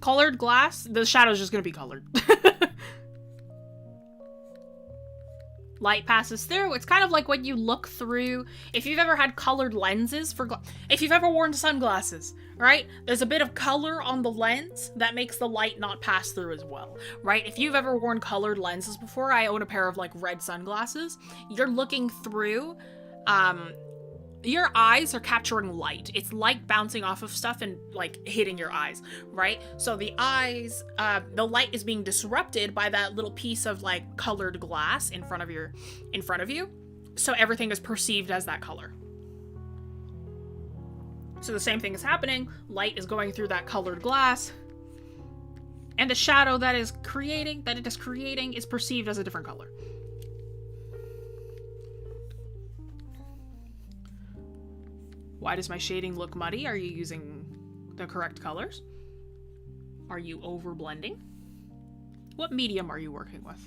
Colored glass, the shadow's just gonna be colored. Light passes through. It's kind of like when you look through, if you've ever had colored lenses for if you've ever worn sunglasses, right? There's a bit of color on the lens that makes the light not pass through as well, right? If you've ever worn colored lenses before, I own a pair of like red sunglasses. You're looking through, your eyes are capturing light. It's light bouncing off of stuff and like hitting your eyes, right? So the eyes, the light is being disrupted by that little piece of like colored glass in front of you. So everything is perceived as that color. So the same thing is happening. Light is going through that colored glass, and the shadow that it is creating is perceived as a different color. Why does my shading look muddy? Are you using the correct colors? Are you over blending? What medium are you working with?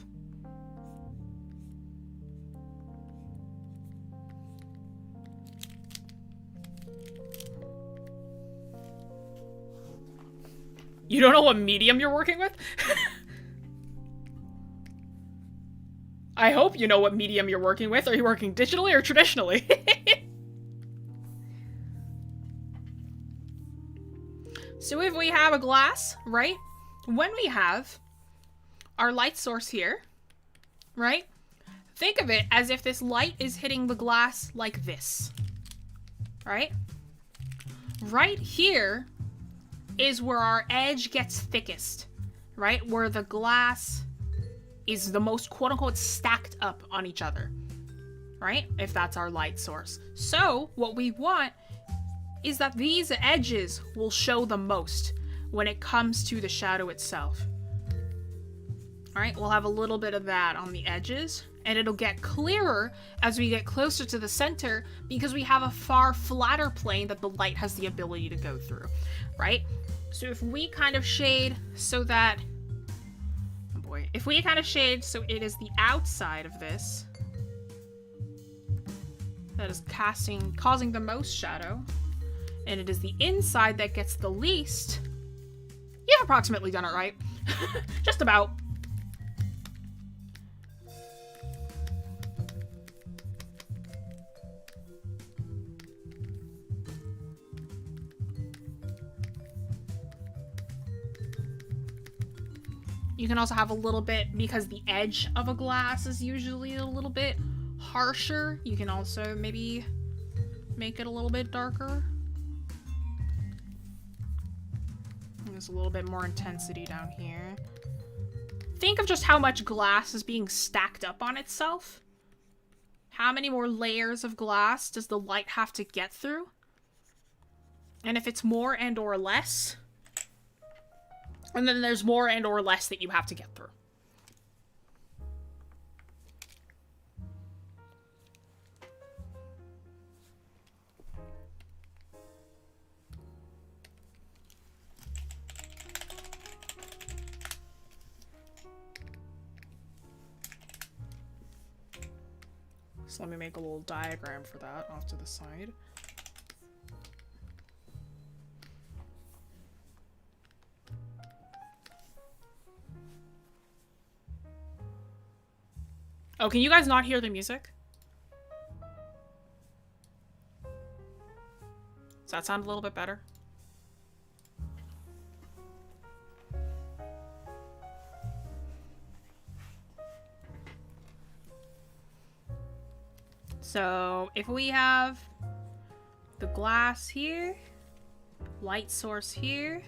You don't know what medium you're working with? I hope you know what medium you're working with. Are you working digitally or traditionally? So if we have a glass, right? When we have our light source here, right? Think of it as if this light is hitting the glass like this, right? Right here is where our edge gets thickest, right? Where the glass is the most quote-unquote stacked up on each other, right? If that's our light source. So what we want is that these edges will show the most when it comes to the shadow itself. All right, we'll have a little bit of that on the edges, and it'll get clearer as we get closer to the center because we have a far flatter plane that the light has the ability to go through, right? So if we kind of shade so that, oh boy, if we kind of shade so it is the outside of this that is causing the most shadow, and it is the inside that gets the least, you've approximately done it right. Just about. You can also have a little bit, because the edge of a glass is usually a little bit harsher, you can also maybe make it a little bit darker. There's a little bit more intensity down here. Think of just how much glass is being stacked up on itself. How many more layers of glass does the light have to get through? And if it's more and or less, and then there's more and or less that you have to get through. So let me make a little diagram for that off to the side. Oh, can you guys not hear the music? Does that sound a little bit better? So if we have the glass here. Light source here.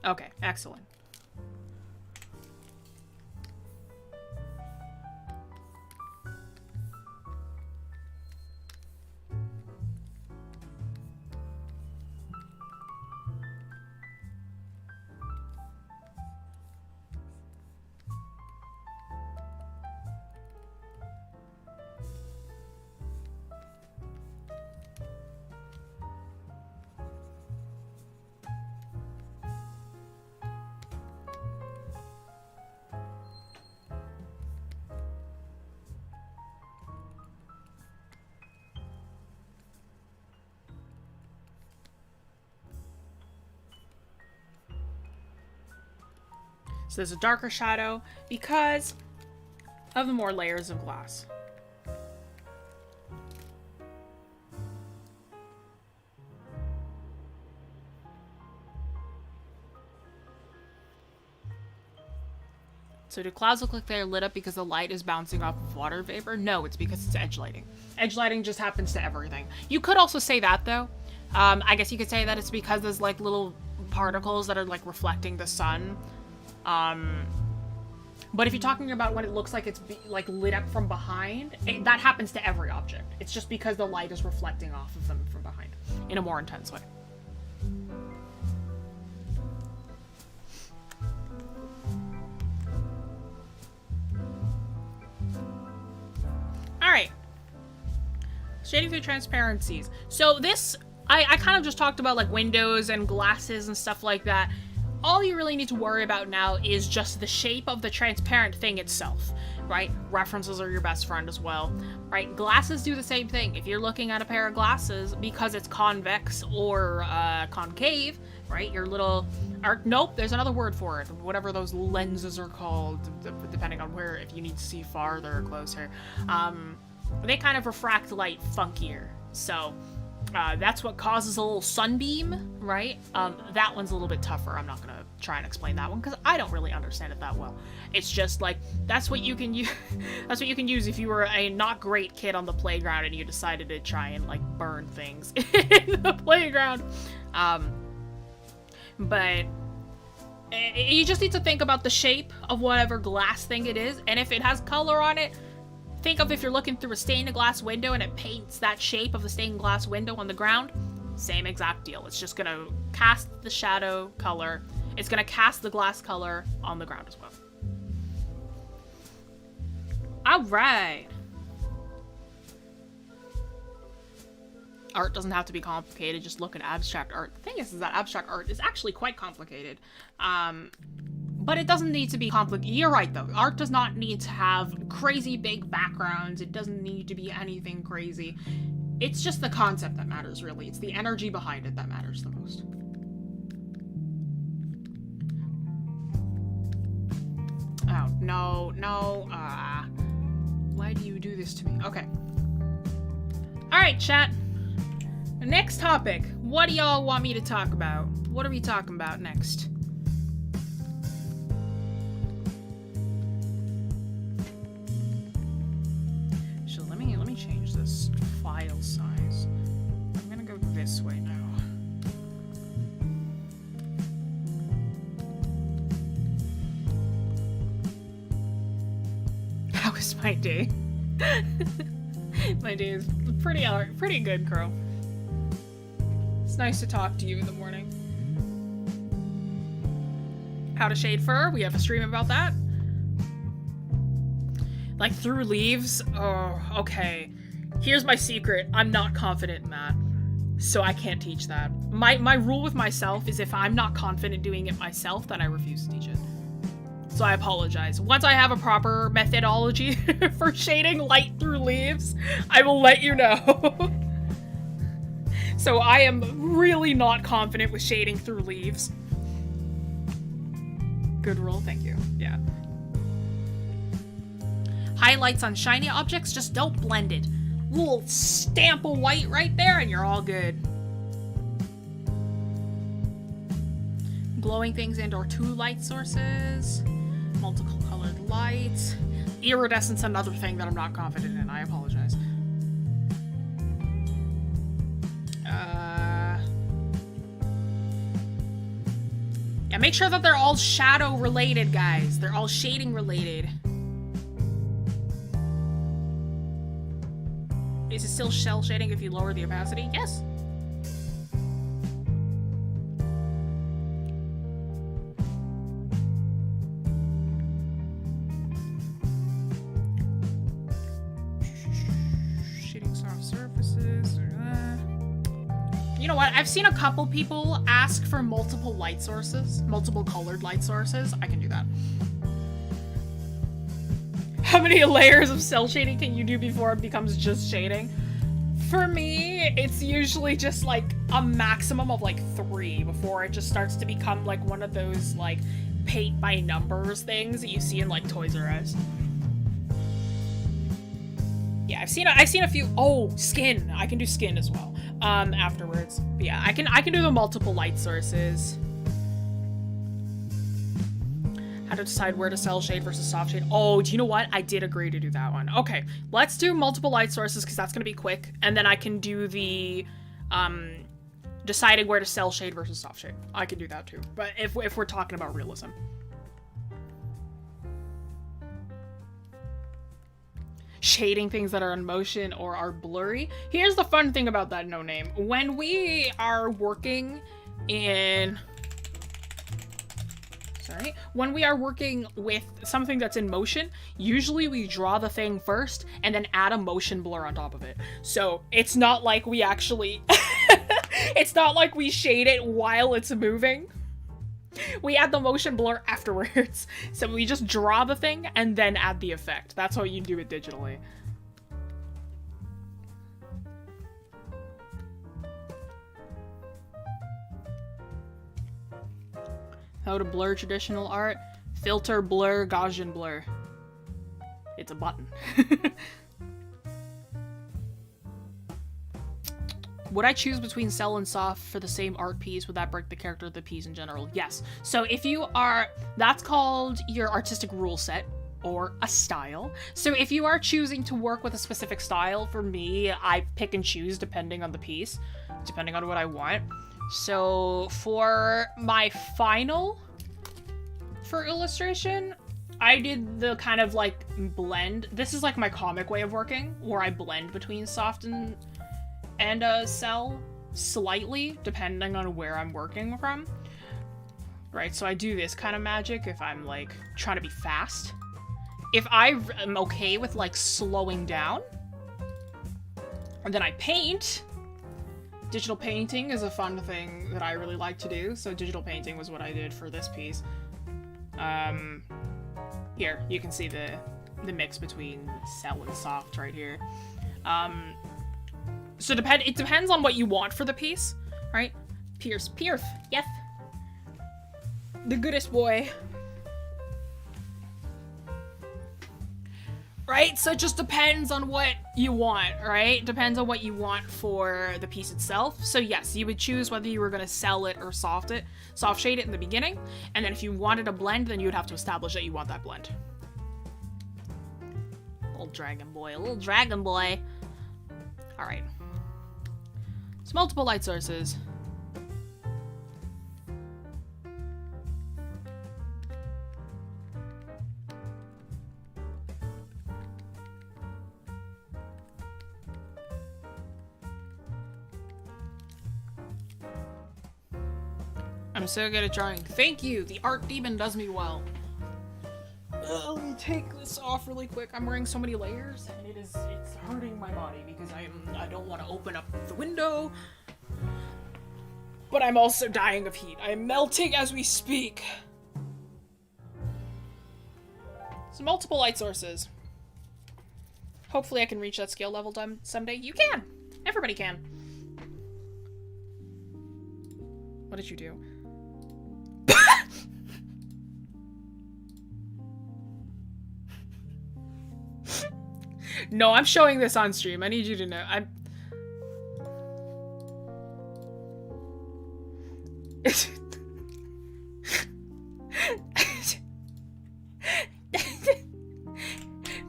Okay, excellent. So there's a darker shadow because of the more layers of glass. So do clouds look like they're lit up because the light is bouncing off of water vapor? No, it's because it's edge lighting. Edge lighting just happens to everything. You could also say that though. I guess you could say that it's because there's like little particles that are like reflecting the sun. But if you're talking about when it looks like it's like lit up from behind, that happens to every object. It's just because the light is reflecting off of them from behind in a more intense way. All right. Shading through transparencies. So this, I kind of just talked about like windows and glasses and stuff like that. All you really need to worry about now is just the shape of the transparent thing itself, right? References are your best friend as well, right? Glasses do the same thing. If you're looking at a pair of glasses, because it's convex or concave, right? Your little nope, there's another word for it. Whatever those lenses are called, depending on where, if you need to see farther or closer. They kind of refract light funkier. So that's what causes a little sunbeam, right? That one's a little bit tougher. I'm not gonna try and explain that one because I don't really understand it that well. It's just like that's what you can use. That's what you can use if you were a not great kid on the playground and you decided to try and like burn things in the playground. But you just need to think about the shape of whatever glass thing it is, and if it has color on it. Think of if you're looking through a stained glass window and it paints that shape of the stained glass window on the ground. Same exact deal. It's just gonna cast the shadow color. It's gonna cast the glass color on the ground as well. All right. Art doesn't have to be complicated. Just look at abstract art. The thing is that abstract art is actually quite complicated. But it doesn't need to be complicated. You're right, though. Art does not need to have crazy big backgrounds. It doesn't need to be anything crazy. It's just the concept that matters, really. It's the energy behind it that matters the most. Oh, no, no. Why do you do this to me? Okay. All right, chat. Next topic. What do y'all want me to talk about? What are we talking about next? Let me change this file size. I'm gonna go this way now. How was my day? My day is pretty good, Crow. It's nice to talk to you in the morning. How to shade fur? We have a stream about that. Like through leaves? Oh, okay. Here's my secret. I'm not confident in that. So I can't teach that. My rule with myself is if I'm not confident doing it myself, then I refuse to teach it. So I apologize. Once I have a proper methodology for shading light through leaves, I will let you know. So I am really not confident with shading through leaves. Good rule, thank you. Yeah. Highlights on shiny objects, just don't blend it. Little stamp of white right there and you're all good. Glowing things and or two light sources. Multicolored lights. iridescence another thing that I'm not confident in? I apologize. Yeah, make sure that they're all shadow related, guys. They're all shading related. Is it still shell shading if you lower the opacity? Yes. Shading soft surfaces. You know what? I've seen a couple people ask for multiple light sources, multiple colored light sources. I can do that. How many layers of cell shading can you do before it becomes just shading? For me, it's usually just like a maximum of like 3 before it just starts to become like one of those like paint by numbers things that you see in like Toys R Us. Yeah, I've seen a few. Oh, skin. I can do skin as well. Afterwards. But yeah, I can do the multiple light sources. How to decide where to cell shade versus soft shade. Oh, do you know what? I did agree to do that one. Okay, let's do multiple light sources because that's gonna be quick, and then I can do the deciding where to cell shade versus soft shade. I can do that too. But if we're talking about realism. Shading things that are in motion or are blurry. Here's the fun thing about that no name. When we are working in... Sorry. When we are working with something that's in motion, usually we draw the thing first and then add a motion blur on top of it. So it's not like we actually... it's not like we shade it while it's moving. We add the motion blur afterwards. So we just draw the thing and then add the effect. That's how you do it digitally. How to blur traditional art. Filter, blur, Gaussian blur. It's a button. Would I choose between cell and soft for the same art piece? Would that break the character of the piece in general? Yes. So if you are, that's called your artistic rule set or a style. So if you are choosing to work with a specific style, for me, I pick and choose depending on the piece, depending on what I want. So for my final for illustration, I did the kind of like blend. This is like my comic way of working, where I blend between soft and cell slightly, depending on where I'm working from. Right, so I do this kind of magic if I'm like trying to be fast. If I am okay with like slowing down, and then I paint. Digital painting is a fun thing that I really like to do. So digital painting was what I did for this piece. Here, you can see the mix between cell and soft right here. So it depends on what you want for the piece, right? Pierce, yes. The goodest boy. Right? So it just depends on what you want, right? Depends on what you want for the piece itself. So yes, you would choose whether you were going to sell it or soft shade it in the beginning. And then if you wanted a blend, then you would have to establish that you want that blend. Little dragon boy, All right. So multiple light sources. I'm so good at drawing. Thank you! The art demon does me well. Let me take this off really quick. I'm wearing so many layers, and it's hurting my body because I don't want to open up the window. But I'm also dying of heat. I'm melting as we speak. So multiple light sources. Hopefully I can reach that skill level someday. You can! Everybody can. What did you do? No, I'm showing this on stream. I need you to know.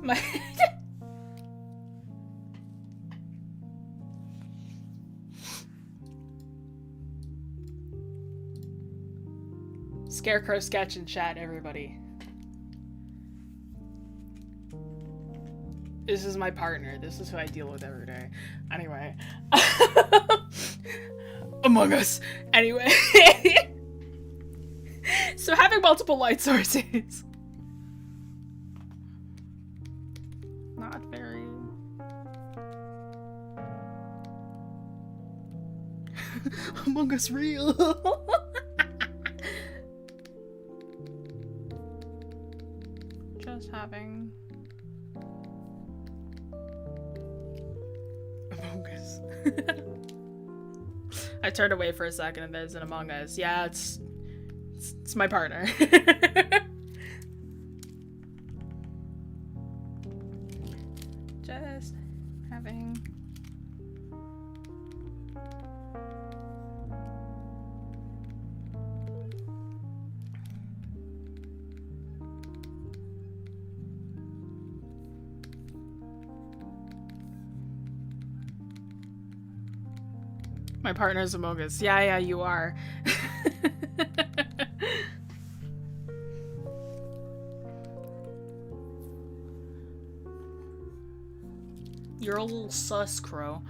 My Scarecrow sketch in chat, everybody. This is my partner. This is who I deal with every day. Anyway. Among Us. Anyway. So having multiple light sources. Not very... Among Us real. Just having... Among Us. I turned away for a second and there's an Among Us. Yeah, it's my partner. Just having... My partner's Among Us. Yeah, you are. You're a little sus, Crow.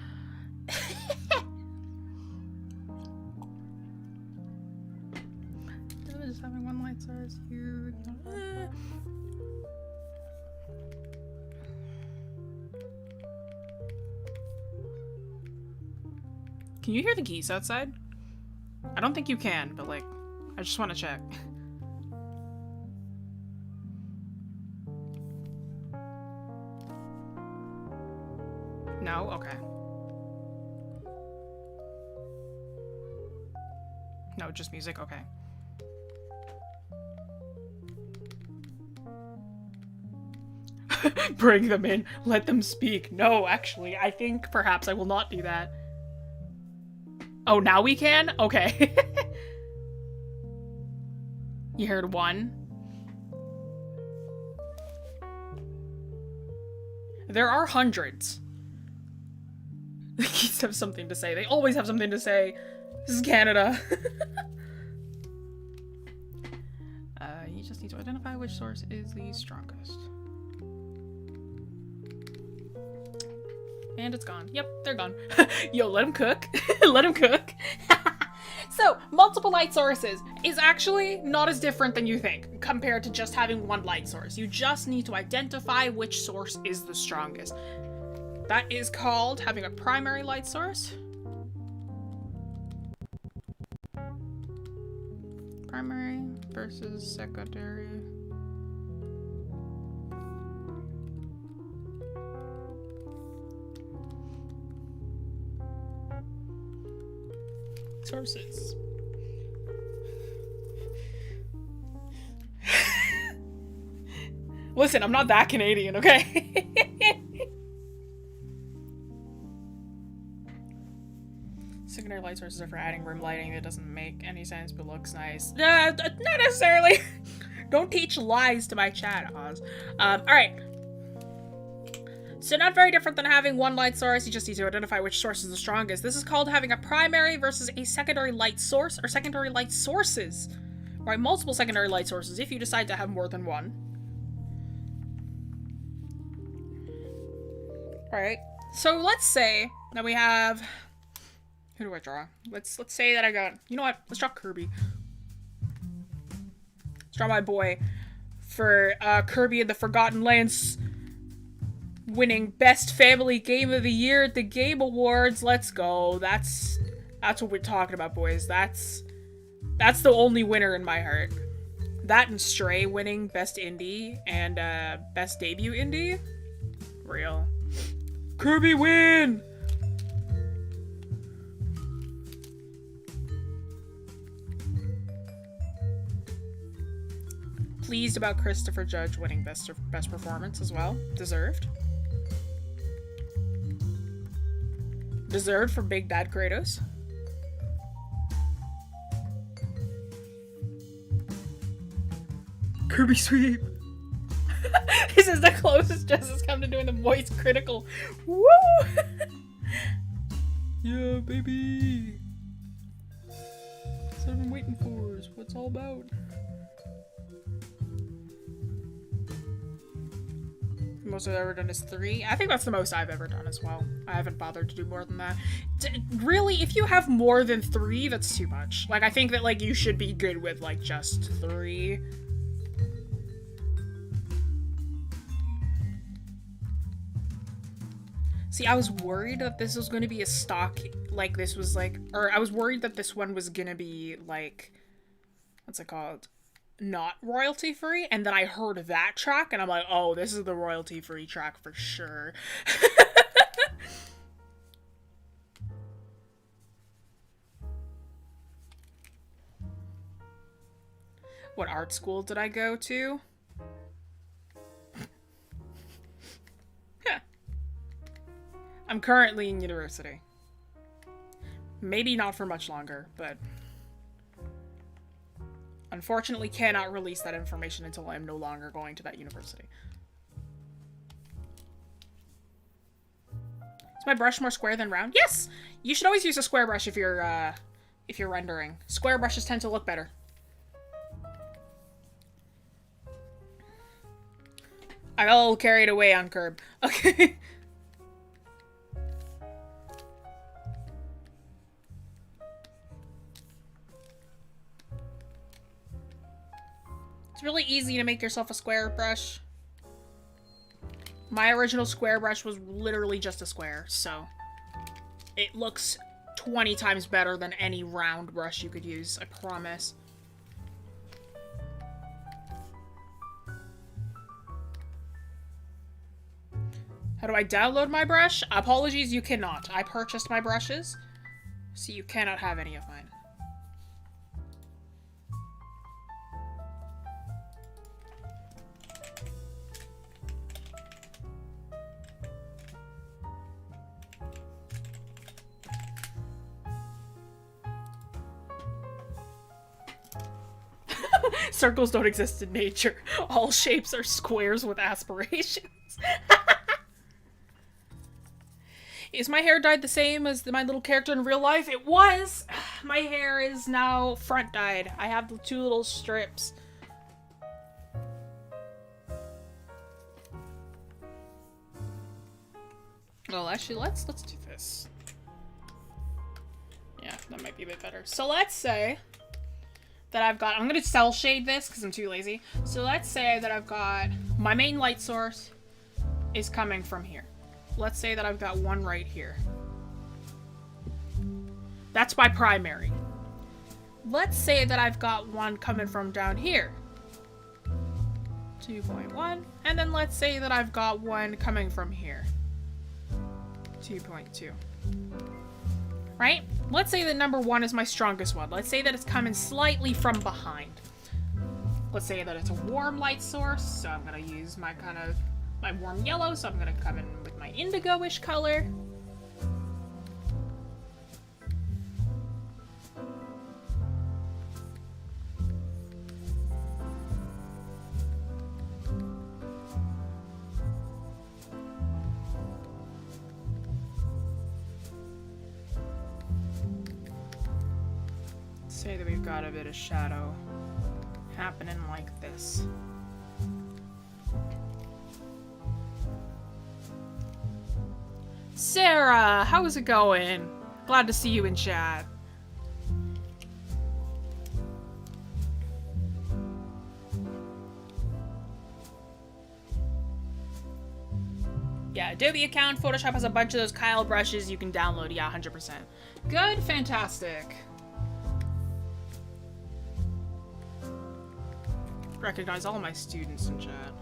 Just having one light source here. Can you hear the geese outside? I don't think you can, but like, I just want to check. No? Okay. No, just music? Okay. Bring them in. Let them speak. No, actually, I think perhaps I will not do that. Oh, now we can? Okay. You heard one? There are hundreds. The geese have something to say. They always have something to say. This is Canada. You just need to identify which source is the strongest. And it's gone. Yep, they're gone. Yo, let them cook. Let them cook. So, multiple light sources is actually not as different than you think compared to just having one light source. You just need to identify which source is the strongest. That is called having a primary light source. Primary versus secondary. Sources. Listen, I'm not that Canadian, okay? Secondary light sources are for adding room lighting. That doesn't make any sense, but looks nice. Not necessarily. Don't teach lies to my chat, Oz. Alright. So not very different than having one light source, you just need to identify which source is the strongest. This is called having a primary versus a secondary light source, or secondary light sources. Right, multiple secondary light sources if you decide to have more than one. Alright, so let's say that we have... Who do I draw? Let's say that I got... You know what? Let's draw Kirby. Let's draw my boy for Kirby and the Forgotten Lands winning Best Family Game of the Year at the Game Awards. Let's go. That's what we're talking about, boys. That's the only winner in my heart. That and Stray winning Best Indie and Best Debut Indie. Real. Kirby win! Pleased about Christopher Judge winning Best Performance as well. Deserved. Deserved for Big Bad Kratos. Kirby sweep. This is the closest Jess has come to doing the voice critical. Woo! Yeah, baby. That's what I've been waiting for. Is what it's all about. The most I've ever done is 3. I think that's the most I've ever done as well. I haven't bothered to do more than that. Really, if you have more than 3, that's too much. Like, I think that, like, you should be good with, like, just 3. See, I was worried that this was going to be a stock, like, this was, like, or I was worried that this one was going to be, like, what's it called? Not royalty free, and then I heard that track and I'm like, oh, this is the royalty free track for sure. What art school did I go to? I'm currently in university. Maybe not for much longer, but unfortunately cannot release that information until I'm no longer going to that university. Is my brush more square than round? Yes! You should always use a square brush if you're rendering. Square brushes tend to look better. I got a little carried away on curb. Okay. It's really easy to make yourself a square brush. My original square brush was literally just a square, so it looks 20 times better than any round brush you could use, I promise. How do I download my brush? Apologies, you cannot. I purchased my brushes, so you cannot have any of mine. Circles don't exist in nature. All shapes are squares with aspirations. Is my hair dyed the same as my little character in real life? It was! My hair is now front dyed. I have the 2 little strips. Well, actually, let's do this. Yeah, that might be a bit better. So let's say that I've got, I'm gonna cell shade this because I'm too lazy. So let's say that I've got my main light source is coming from here. Let's say that I've got one right here. That's my primary. Let's say that I've got one coming from down here. 2.1. And then let's say that I've got one coming from here. 2.2. Right? Let's say that number 1 is my strongest one. Let's say that it's coming slightly from behind. Let's say that it's a warm light source, so I'm gonna use my my warm yellow, so I'm gonna come in with my indigo-ish color. Say that we've got a bit of shadow happening like this. Sarah, how's it going? Glad to see you in chat. Yeah, Adobe account, Photoshop has a bunch of those Kyle brushes you can download. Yeah, 100%. Good, fantastic. Recognize all my students in chat.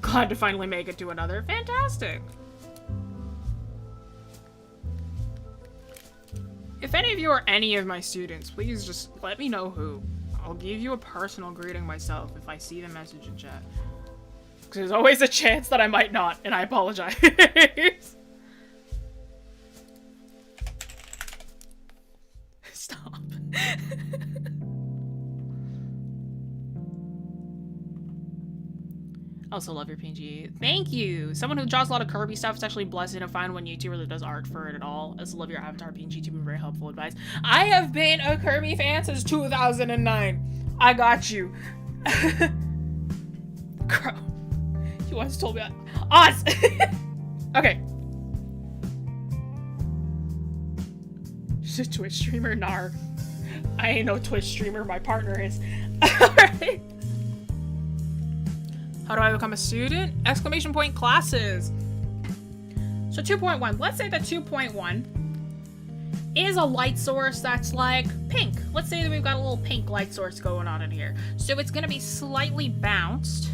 Glad to finally make it to another. Fantastic. If any of you are any of my students, please just let me know who. I'll give you a personal greeting myself if I see the message in chat. Because there's always a chance that I might not, and I apologize. Stop. Also love your PNG. Thank you. Someone who draws a lot of Kirby stuff is actually blessed to find one YouTuber that does art for it at all. I also love your avatar PNG too. Very helpful advice. I have been a Kirby fan since 2009. I got you. Crow. You once told me that. Oz! Okay. She's a Twitch streamer? Nar. I ain't no Twitch streamer. My partner is. Alright. How do I become a student? Exclamation point classes. So 2.1. Let's say that 2.1 is a light source that's like pink. Let's say that we've got a little pink light source going on in here. So it's going to be slightly bounced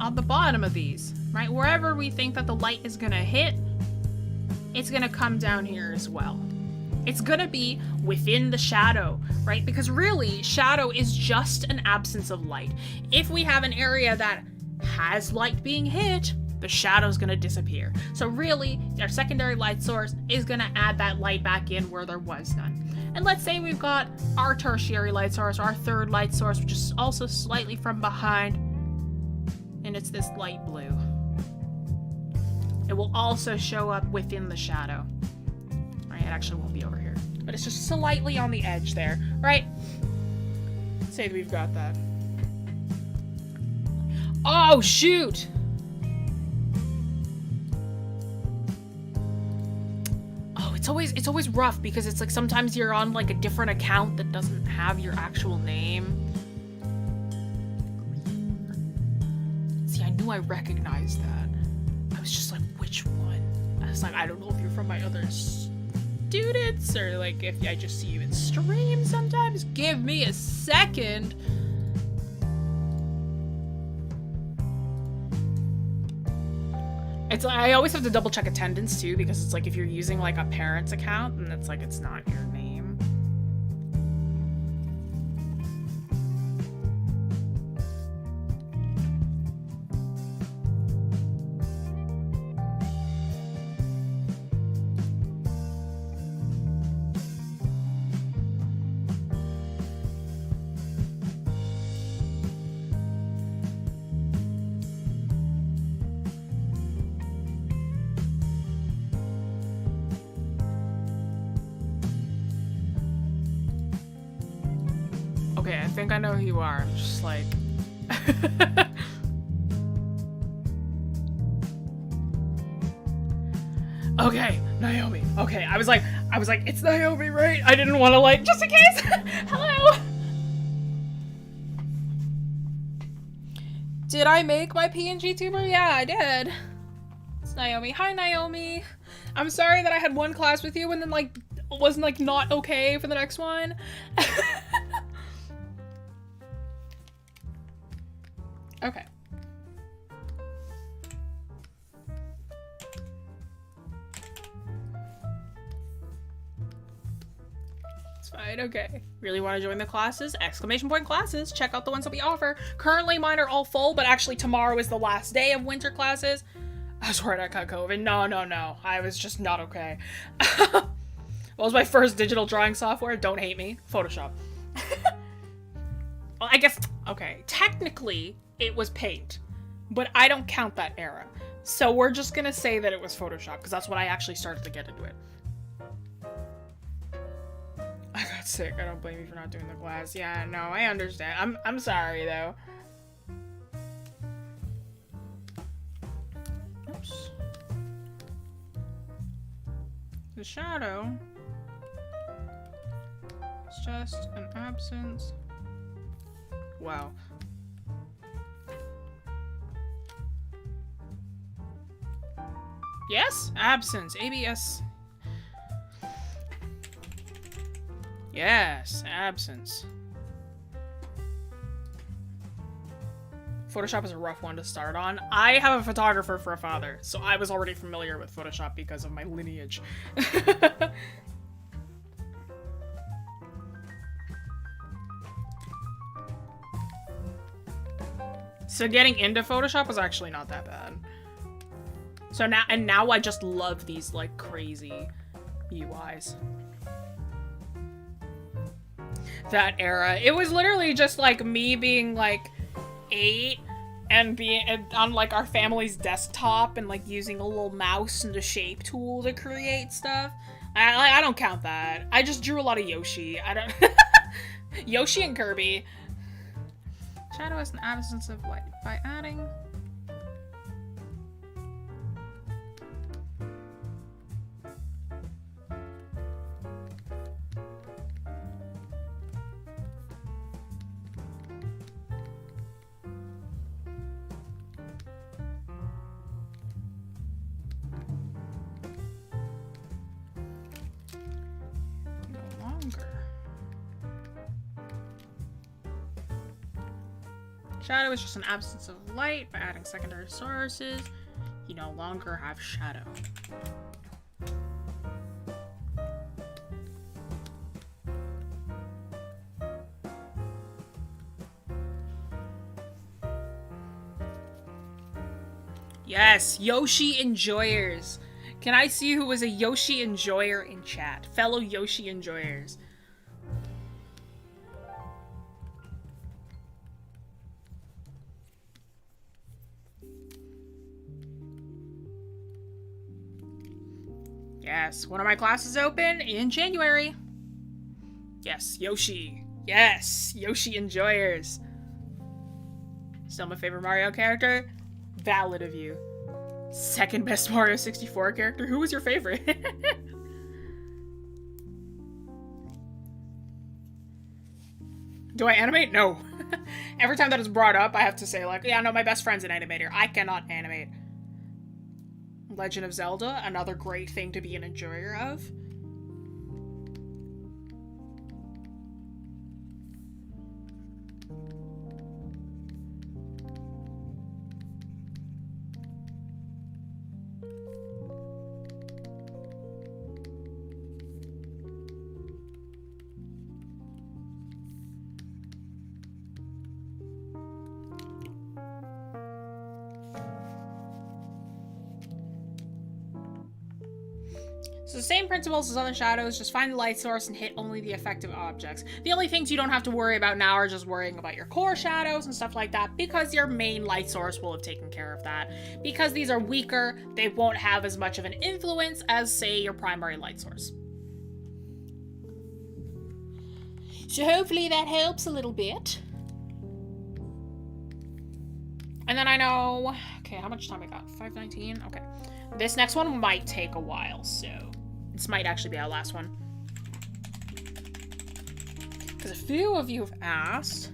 on the bottom of these, right? Wherever we think that the light is going to hit, it's going to come down here as well. It's going to be within the shadow, right? Because really, shadow is just an absence of light. If we have an area that has light being hit, the shadow's going to disappear. So really, our secondary light source is going to add that light back in where there was none. And let's say we've got our tertiary light source, our third light source, which is also slightly from behind, and it's this light blue. It will also show up within the shadow. It actually won't be over here, but it's just slightly on the edge there, right? Say that we've got that. Oh, shoot! Oh, it's always rough because it's like sometimes you're on like a different account that doesn't have your actual name. See, I knew I recognized that. I was just like, which one? I was like, I don't know if you're from my other students or like if I just see you in stream sometimes. Give me a second. It's I always have to double check attendance too, because it's like if you're using like a parent's account and it's like it's not your name. Okay, I think I know who you are. I'm just like... Okay, Naomi. Okay, I was like, it's Naomi, right? I didn't want to like, just in case. Hello. Did I make my PNG tuber? Yeah, I did. It's Naomi. Hi, Naomi. I'm sorry that I had one class with you and then like wasn't like not okay for the next one. Okay. It's fine, okay. Really want to join the classes? Exclamation point classes. Check out the ones that we offer. Currently mine are all full, but actually tomorrow is the last day of winter classes. I was worried I caught COVID. No. I was just not okay. What was my first digital drawing software? Don't hate me. Photoshop. Well, I guess, okay. Technically, it was Paint. But I don't count that era. So we're just gonna say that it was Photoshop, because that's when I actually started to get into it. I got sick. I don't blame you for not doing the class. Yeah, no, I understand. I'm sorry, though. Oops. The shadow. It's just an absence. Wow. Yes? Absence. ABS. Yes. Absence. Photoshop is a rough one to start on. I have a photographer for a father, so I was already familiar with Photoshop because of my lineage. So getting into Photoshop was actually not that bad. So now I just love these like crazy UIs. That era, it was literally just like me being like 8 and be on like our family's desktop and like using a little mouse and the shape tool to create stuff. I don't count that. I just drew a lot of Yoshi. I don't Yoshi and Kirby. Shadow is an absence of light by adding. Shadow is just an absence of light. By adding secondary sources, you no longer have shadow. Yes, Yoshi enjoyers. Can I see who was a Yoshi enjoyer in chat? Fellow Yoshi enjoyers. Yes, one of my classes open in January. Yes, Yoshi. Yes, Yoshi enjoyers. Still my favorite Mario character? Valid of you. Second best Mario 64 character? Who was your favorite? Do I animate? No. Every time that is brought up, I have to say like, yeah, no, my best friend's an animator. I cannot animate. Legend of Zelda, another great thing to be an enjoyer of. So the same principles as other shadows, just find the light source and hit only the effective objects. The only things you don't have to worry about now are just worrying about your core shadows and stuff like that, because your main light source will have taken care of that. Because these are weaker, they won't have as much of an influence as, say, your primary light source. So hopefully that helps a little bit. And then I know... Okay, how much time I got? 5:19? Okay. This next one might take a while, so... This might actually be our last one. Because a few of you have asked...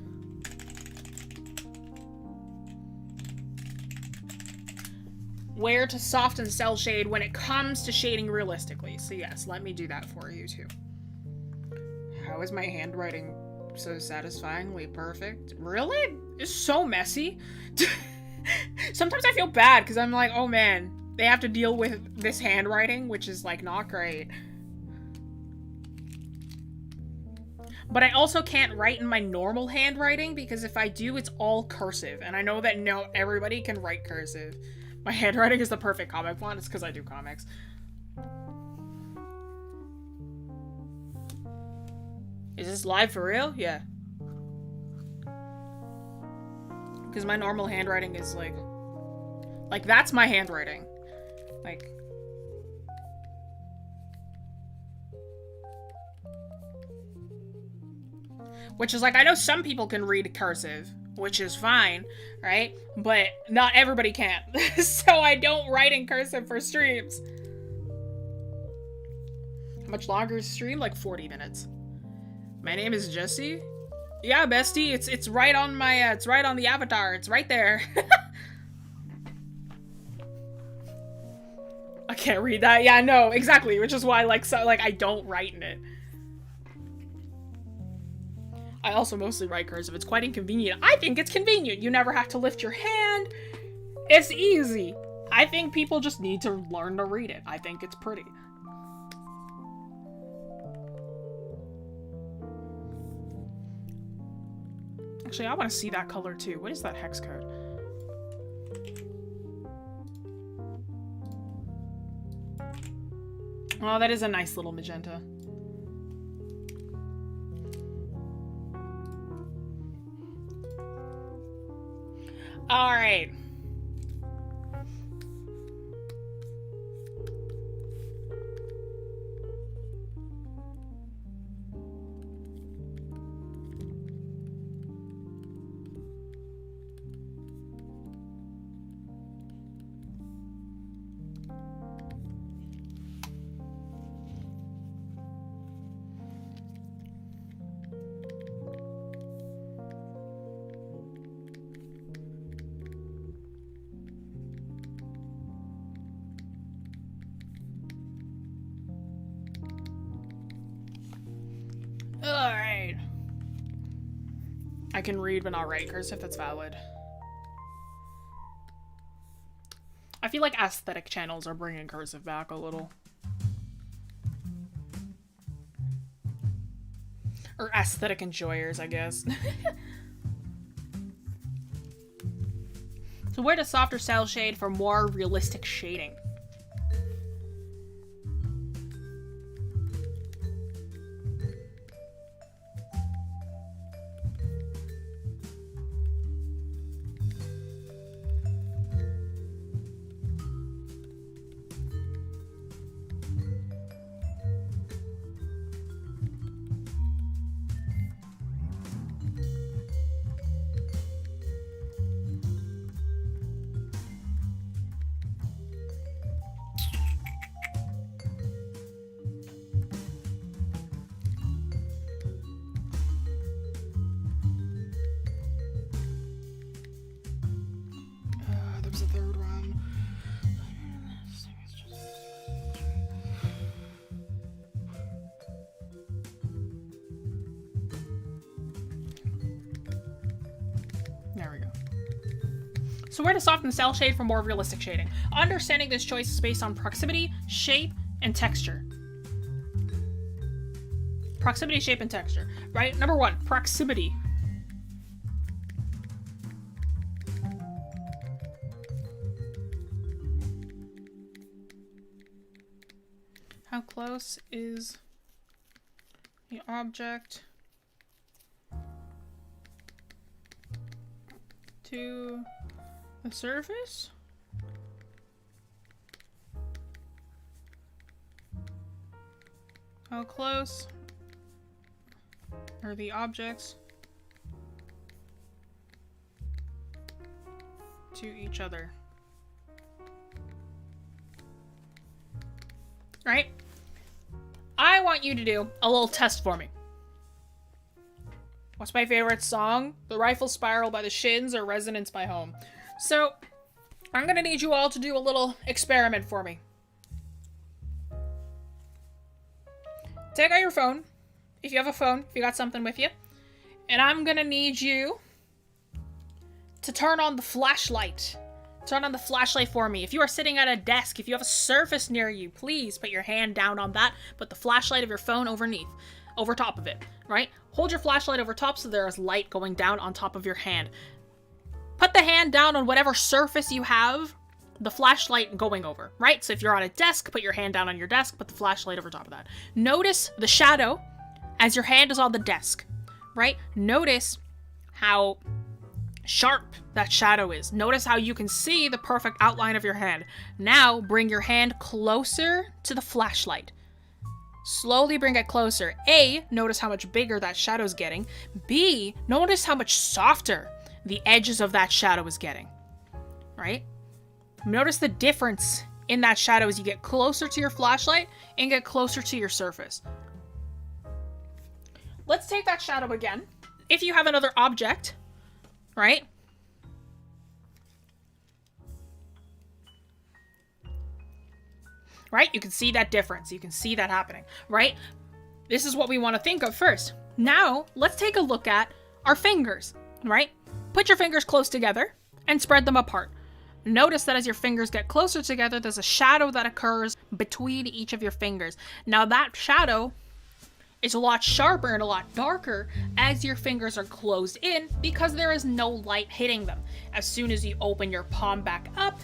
where to soft and cell shade when it comes to shading realistically. So yes, let me do that for you too. How is my handwriting so satisfyingly perfect? Really? It's so messy. Sometimes I feel bad because I'm like, oh man, they have to deal with this handwriting, which is like not great. But I also can't write in my normal handwriting because if I do, it's all cursive. And I know that not everybody can write cursive. My handwriting is the perfect comic font. It's because I do comics. Is this live for real? Yeah. Because my normal handwriting is like that's my handwriting. Like, which is like, I know some people can read cursive, which is fine, right? But not everybody can. So I don't write in cursive for streams. How much longer is the stream? Like 40 minutes. My name is Jessie. Yeah, bestie, it's right on my it's right on the avatar. It's right there. I can't read that. Yeah, no, exactly, which is why I don't write in it. I also mostly write cursive. It's quite inconvenient. I think it's convenient. You never have to lift your hand. It's easy. I think people just need to learn to read it. I think it's pretty. Actually, I want to see that color too. What is that hex code? Oh, that is a nice little magenta. All right. Alright. I can read but not write cursive, that's valid. I feel like aesthetic channels are bringing cursive back a little. Or aesthetic enjoyers, I guess. So where does softer cell shade for more realistic shading? There's a third one. There we go. So where to soften cell shade for more realistic shading? Understanding this choice is based on proximity, shape, and texture. Proximity, shape, and texture, right? Number one, proximity. How close is the object to the surface? How close are the objects to each other? Right? I want you to do a little test for me. What's my favorite song? The Rifle Spiral by the Shins or Resonance by Home? So, I'm gonna need you all to do a little experiment for me. Take out your phone, if you have a phone, if you got something with you, and I'm gonna need you to turn on the flashlight. Turn on the flashlight for me. If you are sitting at a desk, if you have a surface near you, please put your hand down on that. Put the flashlight of your phone over top of it, right? Hold your flashlight over top so there is light going down on top of your hand. Put the hand down on whatever surface you have the flashlight going over, right? So if you're on a desk, put your hand down on your desk, put the flashlight over top of that. Notice the shadow as your hand is on the desk, right? Notice how sharp that shadow is. Notice how you can see the perfect outline of your hand. Now bring your hand closer to the flashlight. Slowly bring it closer. A, notice how much bigger that shadow is getting. B, notice how much softer the edges of that shadow is getting. Right? Notice the difference in that shadow as you get closer to your flashlight and get closer to your surface. Let's take that shadow again. If you have another object, right? Right? You can see that difference. You can see that happening, right? This is what we want to think of first. Now, let's take a look at our fingers, right? Put your fingers close together and spread them apart. Notice that as your fingers get closer together, there's a shadow that occurs between each of your fingers. Now that shadow is a lot sharper and a lot darker as your fingers are closed in because there is no light hitting them. As soon as you open your palm back up,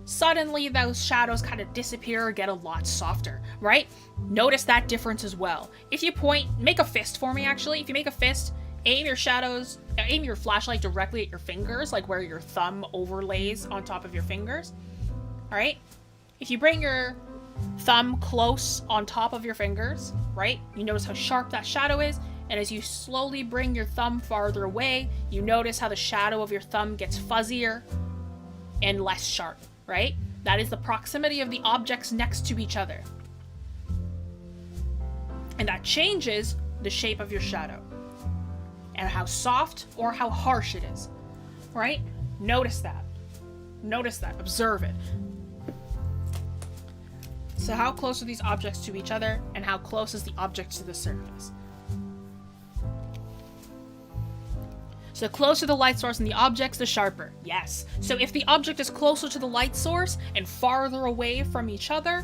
suddenly those shadows kind of disappear or get a lot softer, right? Notice that difference as well. If you point, make a fist for me actually. If you make a fist, aim your flashlight directly at your fingers, like where your thumb overlays on top of your fingers. All right? If you bring your thumb close on top of your fingers, right? You notice how sharp that shadow is, and as you slowly bring your thumb farther away, you notice how the shadow of your thumb gets fuzzier and less sharp, right? That is the proximity of the objects next to each other. And that changes the shape of your shadow and how soft or how harsh it is, right? Notice that. Notice that. Observe it. So how close are these objects to each other, and how close is the object to the surface? So the closer the light source and the objects, the sharper. Yes. So if the object is closer to the light source and farther away from each other,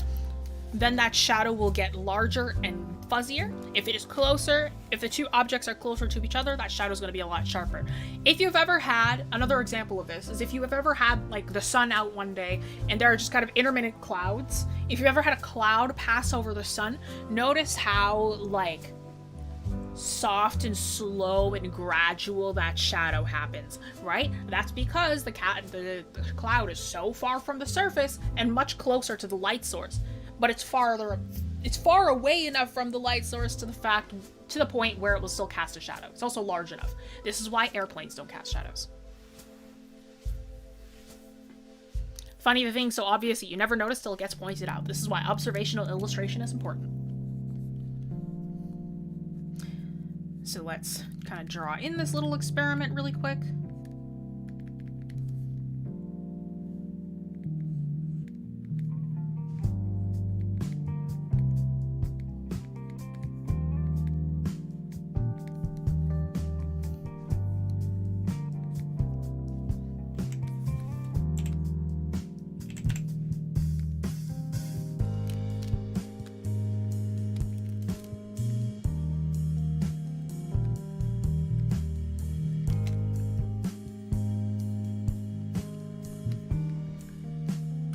then that shadow will get larger and fuzzier. If it is closer, if the two objects are closer to each other, that shadow is going to be a lot sharper. If you've ever had, another example of this is if you have ever had like the sun out one day and there are just kind of intermittent clouds. If you've ever had a cloud pass over the sun, notice how like soft and slow and gradual that shadow happens, right? That's because the cloud is so far from the surface and much closer to the light source. But it's far away enough from the light source to the point where it will still cast a shadow. It's also large enough. This is why airplanes don't cast shadows. Funny the thing so obvious that you never notice till it gets pointed out. This is why observational illustration is important. So let's kind of draw in this little experiment really quick.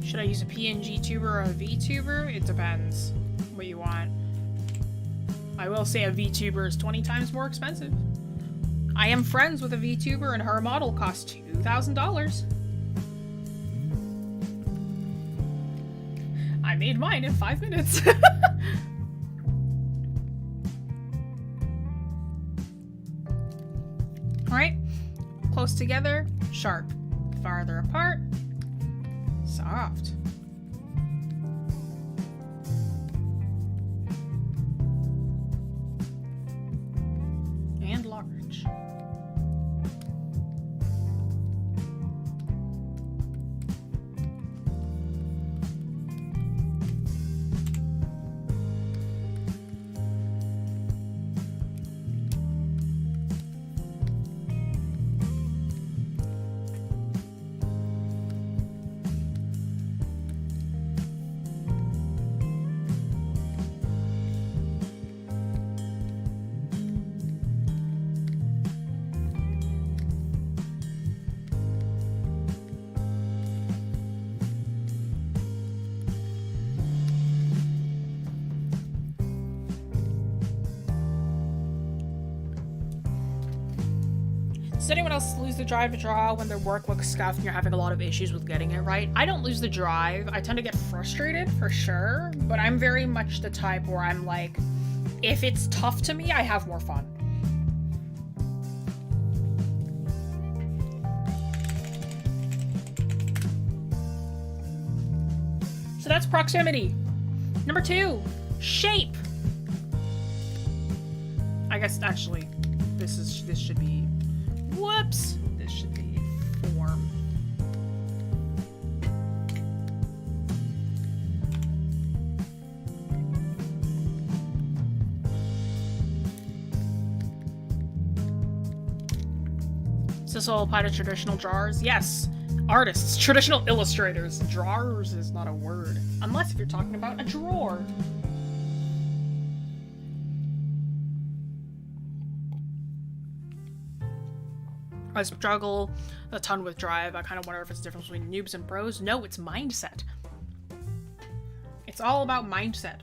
Should I use a PNG tuber or a VTuber? It depends what you want. I will say a VTuber is 20 times more expensive. I am friends with a VTuber and her model costs $2,000. I made mine in 5 minutes. Alright, close together, sharp. Farther apart, soft. And large. Does anyone else lose the drive to draw when their work looks scuffed and you're having a lot of issues with getting it right? I don't lose the drive. I tend to get frustrated for sure, but I'm very much the type where I'm like, if it's tough to me, I have more fun. So that's proximity. Number 2, shape. I guess actually, this should be. Whoops! This should be form. Does this all apply to traditional drawers? Yes. Artists, traditional illustrators. Drawers is not a word. Unless if you're talking about a drawer. I struggle a ton with drive. I kind of wonder if it's the difference between noobs and pros. No, it's mindset. It's all about mindset.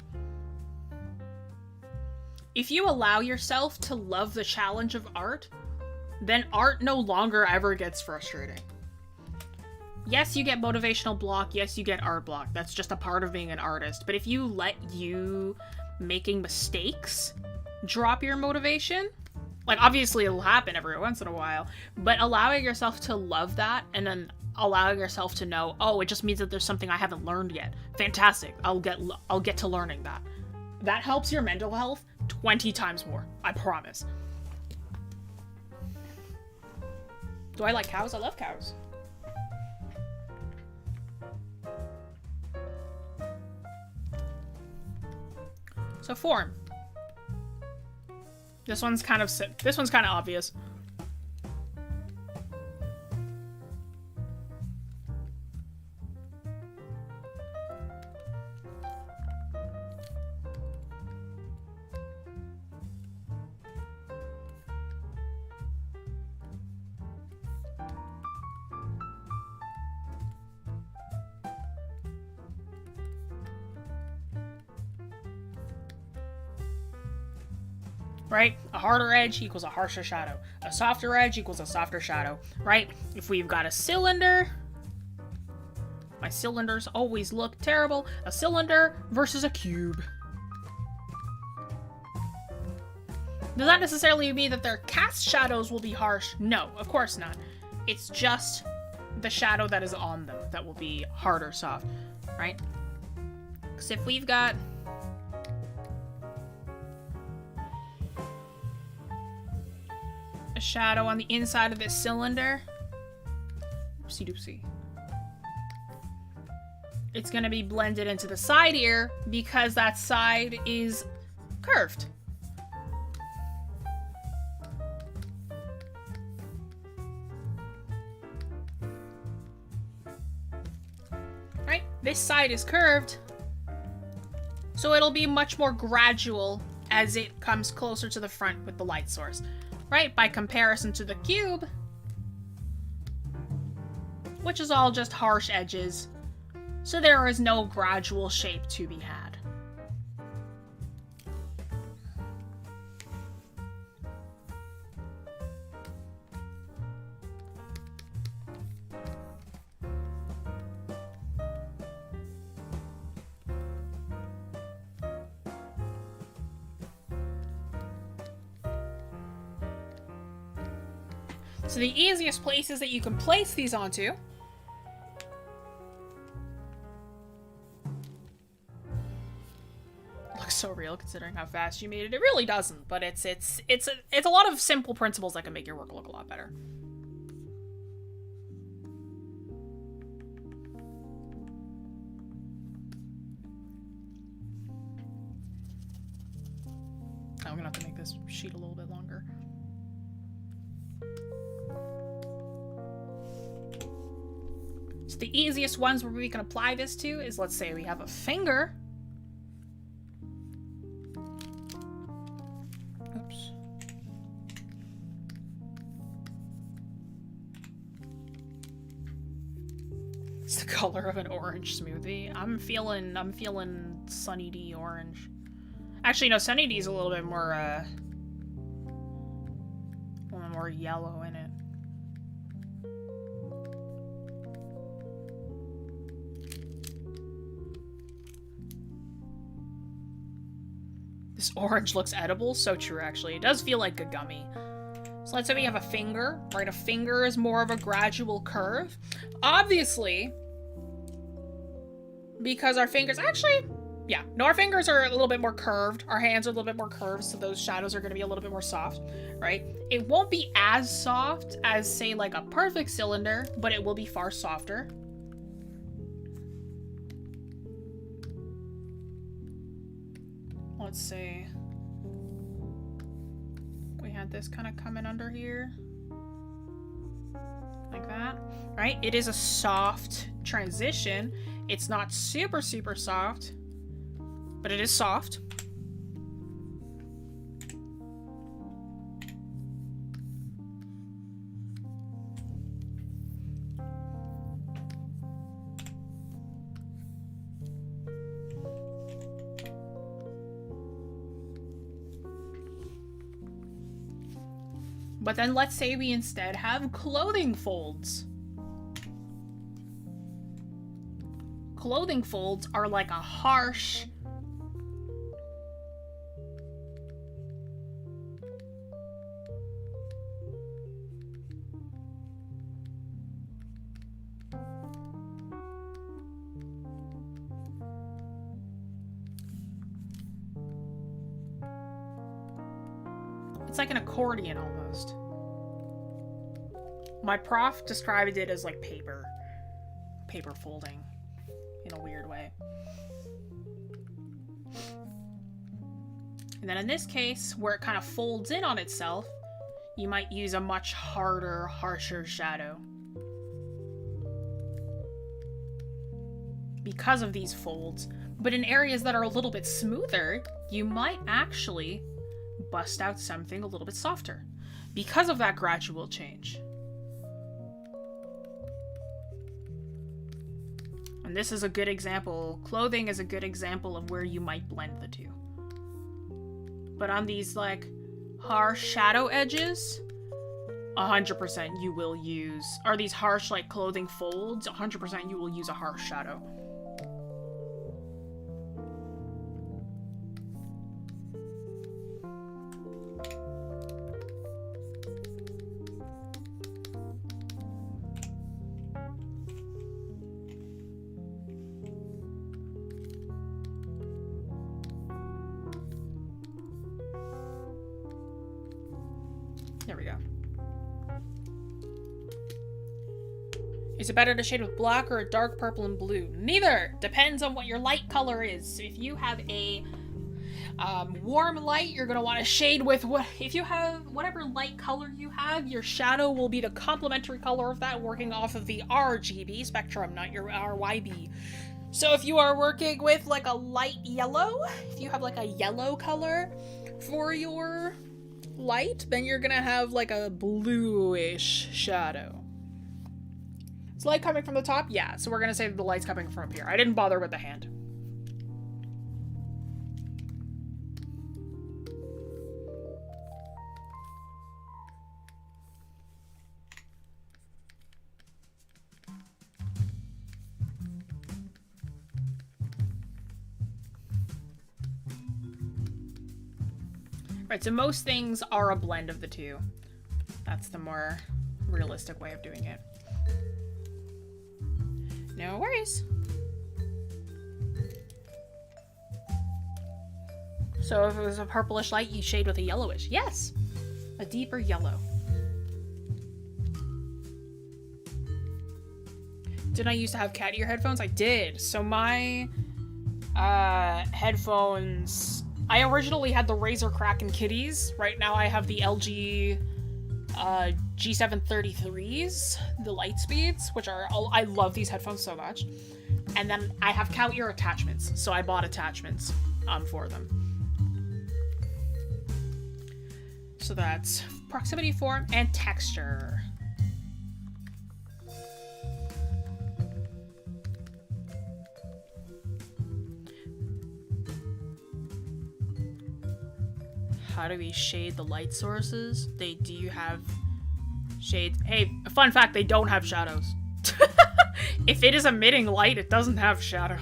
If you allow yourself to love the challenge of art, then art no longer ever gets frustrating. Yes, you get motivational block. Yes, you get art block. That's just a part of being an artist. But if you let you making mistakes drop your motivation, like obviously it'll happen every once in a while, but allowing yourself to love that and then allowing yourself to know, oh, it just means that there's something I haven't learned yet. Fantastic. I'll get to learning that. That helps your mental health 20 times more. I promise. Do I like cows? I love cows. So form. This one's kind of obvious. Right? A harder edge equals a harsher shadow. A softer edge equals a softer shadow, right? If we've got a cylinder, my cylinders always look terrible. A cylinder versus a cube. Does that necessarily mean that their cast shadows will be harsh? No, of course not. It's just the shadow that is on them that will be hard or soft, right? Because if we've got a shadow on the inside of this cylinder, oopsie doopsie, it's gonna be blended into the side here because that side is curved. Right? This side is curved, so it'll be much more gradual as it comes closer to the front with the light source. Right? By comparison to the cube, which is all just harsh edges, so there is no gradual shape to be had. So the easiest places that you can place these onto looks so real considering how fast you made it. It really doesn't, but it's a lot of simple principles that can make your work look a lot better. I'm gonna have to make this sheet a little bit longer. So the easiest ones where we can apply this to is, let's say we have a finger. Oops. It's the color of an orange smoothie. I'm feeling Sunny D orange. Actually, no, Sunny D is a little bit more yellow in it. This orange looks edible. So true, actually. It does feel like a gummy. So let's say we have a finger, right? A finger is more of a gradual curve. Obviously, because our fingers... Actually, yeah. No, our fingers are a little bit more curved. Our hands are a little bit more curved, so those shadows are going to be a little bit more soft, right? It won't be as soft as, say, like a perfect cylinder, but it will be far softer. Let's see. We had this kind of coming under here. Like that, right? It is a soft transition. It's not super, super soft, but it is soft. But then let's say we instead have clothing folds. Clothing folds are like a harsh... It's like an accordion almost. My prof described it as like paper folding in a weird way. And then in this case, where it kind of folds in on itself, you might use a much harder, harsher shadow. Because of these folds. But in areas that are a little bit smoother, you might actually bust out something a little bit softer because of that gradual change. And this is a good example. Clothing is a good example of where you might blend the two. But on these like harsh shadow edges, 100% you will use, or these harsh like clothing folds, 100% you will use a harsh shadow. There we go. Is it better to shade with black or a dark purple and blue? Neither! Depends on what your light color is. If you have a warm light, you're going to want to shade with what... If you have whatever light color you have, your shadow will be the complementary color of that, working off of the RGB spectrum, not your RYB. So if you are working with like a light yellow, if you have like a yellow color for your light, then you're gonna have like a bluish shadow. Is light coming from the top? Yeah, so we're gonna say that the light's coming from up here. I didn't bother with the hand. Right, so most things are a blend of the two. That's the more realistic way of doing it. No worries. So if it was a purplish light, you shade with a yellowish. Yes! A deeper yellow. Didn't I used to have cat ear headphones? I did. So my headphones... I originally had the Razer Kraken Kitties. Right now I have the LG G733s, the light speeds, which are... I love these headphones so much. And then I have cow ear attachments, so I bought attachments for them. So that's proximity, form, and texture. How do we shade the light sources? Do you have shades? Hey, fun fact, they don't have shadows. If it is emitting light, it doesn't have shadow.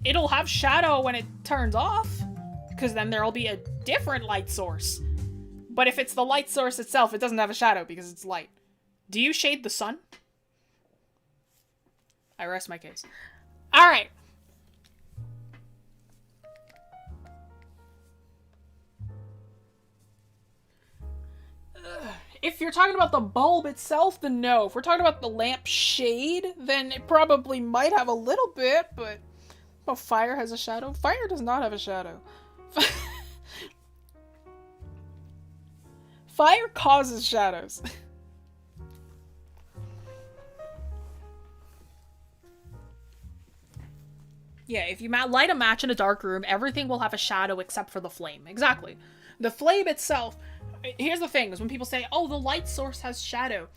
It'll have shadow when it turns off, because then there'll be a different light source. But if it's the light source itself, it doesn't have a shadow because it's light. Do you shade the sun? I rest my case. All right. If you're talking about the bulb itself, then no. If we're talking about the lamp shade, then it probably might have a little bit, but... Oh, fire has a shadow? Fire does not have a shadow. Fire causes shadows. Yeah, if you light a match in a dark room, everything will have a shadow except for the flame. Exactly. The flame itself... Here's the thing, is when people say, oh, the light source has shadow.